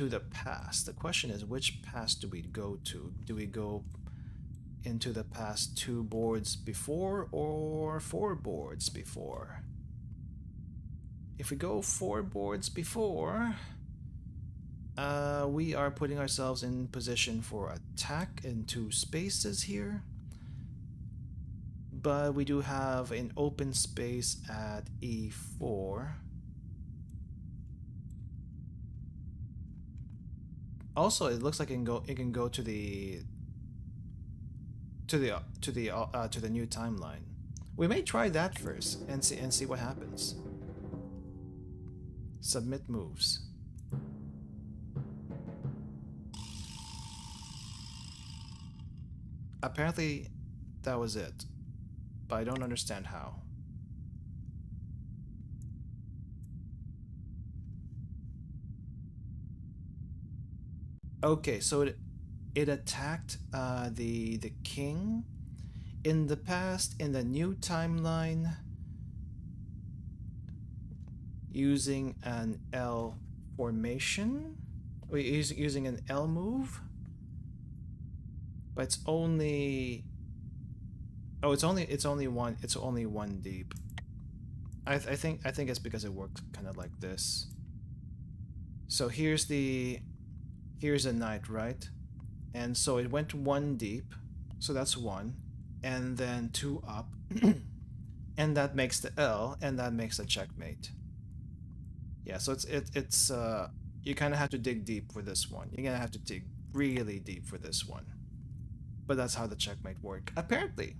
the past. The question is, which past do we go to? Do we go into the past 2 boards before or 4 boards before? If we go 4 boards before, we are putting ourselves in position for attack in 2 spaces here. But we do have an open space at e4. Also, it looks like it can go to the new timeline. We may try that first and see what happens. Submit moves. Apparently that was it, but I don't understand how. Okay, so it attacked the king in the past in the new timeline using an L formation. Using an L move, but it's only it's only one deep. I think it's because it worked kind of like this. So here's a knight, right? And so it went 1 deep, so that's 1, and then 2 up, and that makes the L, and that makes the checkmate. Yeah, so it's you kind of have to dig deep for this one. You're gonna have to dig really deep for this one, but that's how the checkmate work, apparently.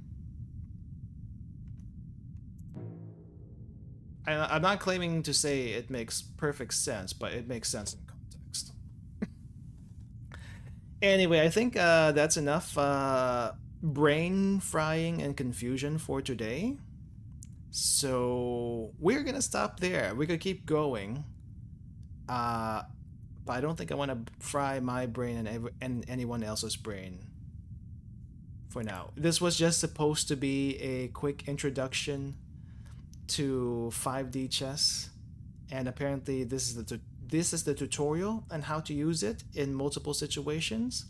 I'm not claiming to say it makes perfect sense, but it makes sense in context. Anyway, I think that's enough brain frying and confusion for today. So we're gonna stop there. We're gonna keep going. But I don't think I want to fry my brain and anyone else's brain for now. This was just supposed to be a quick introduction to 5D chess, and apparently this is the tutorial on how to use it in multiple situations.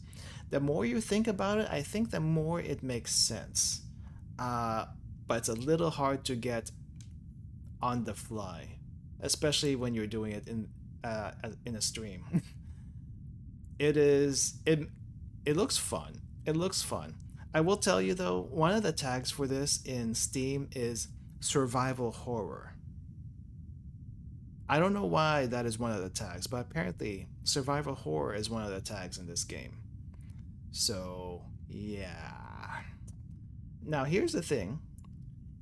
The more you think about it, I think the more it makes sense. Uh, but it's a little hard to get on the fly, especially when you're doing it in a stream. it is it it looks fun. It looks fun. I will tell you though, one of the tags for this in Steam is survival horror. I don't know why that is one of the tags, but apparently survival horror is one of the tags in this game. So, yeah. Now, here's the thing.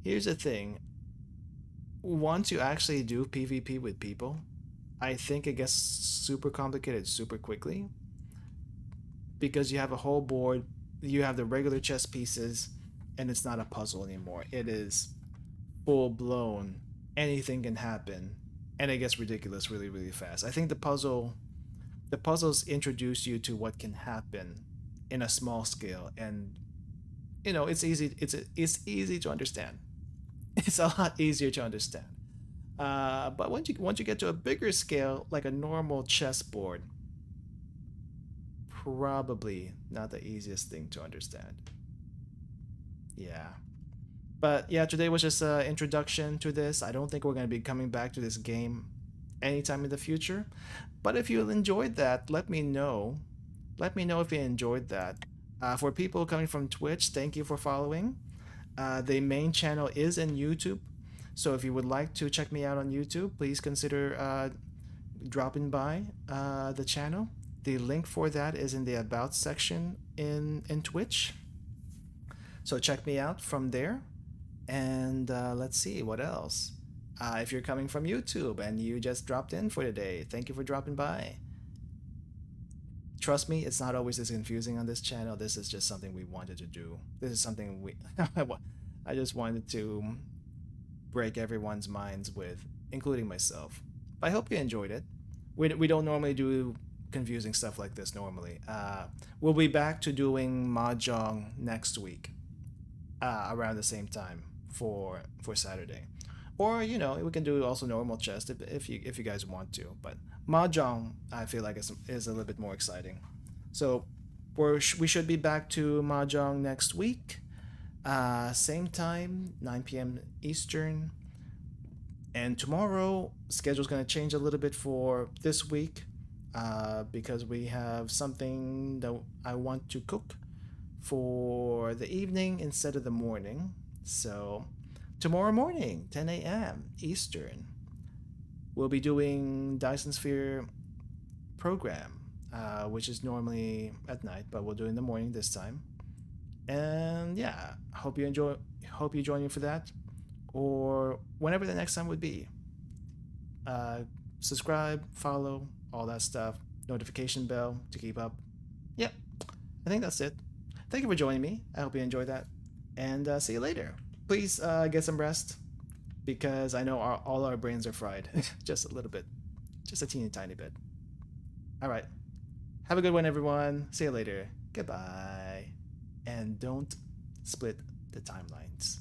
Here's the thing. Once you actually do PvP with people, I think it gets super complicated super quickly because you have a whole board, you have the regular chess pieces, and it's not a puzzle anymore. It is full blown. Anything can happen, and it gets ridiculous really, really fast. I think the puzzles introduce you to what can happen in a small scale, and it's easy. It's easy to understand. It's a lot easier to understand. But once you get to a bigger scale, like a normal chessboard, probably not the easiest thing to understand. Yeah. But yeah, today was just an introduction to this. I don't think we're going to be coming back to this game anytime in the future. But if you enjoyed that, let me know. Let me know if you enjoyed that. For people coming from Twitch, thank you for following. The main channel is in YouTube. So if you would like to check me out on YouTube, please consider dropping by the channel. The link for that is in the About section in Twitch. So check me out from there. And let's see, what else? If you're coming from YouTube and you just dropped in for today, thank you for dropping by. Trust me, it's not always this confusing on this channel. This is just something we wanted to do. This is something I just wanted to break everyone's minds with, including myself. But I hope you enjoyed it. We don't normally do confusing stuff like this normally. We'll be back to doing Mahjong next week, around the same time for Saturday, or we can do also normal chess if you guys want to. But Mahjong, I feel like is a little bit more exciting. So we should be back to Mahjong next week, same time, 9 p.m. Eastern. And tomorrow, schedule's going to change a little bit for this week because we have something that I want to cook for the evening instead of the morning. So tomorrow morning, 10 a.m. Eastern, we'll be doing Dyson Sphere program, which is normally at night, but we'll do it in the morning this time. And yeah, hope you join me for that, or whenever the next time would be. Subscribe, follow, all that stuff, notification bell to keep up. Yep, I think that's it. Thank you for joining me. I hope you enjoyed that, and see you later. Please get some rest, because I know all our brains are fried. Just a little bit, just a teeny tiny bit. All right, have a good one, everyone. See you later. Goodbye. And don't split the timelines.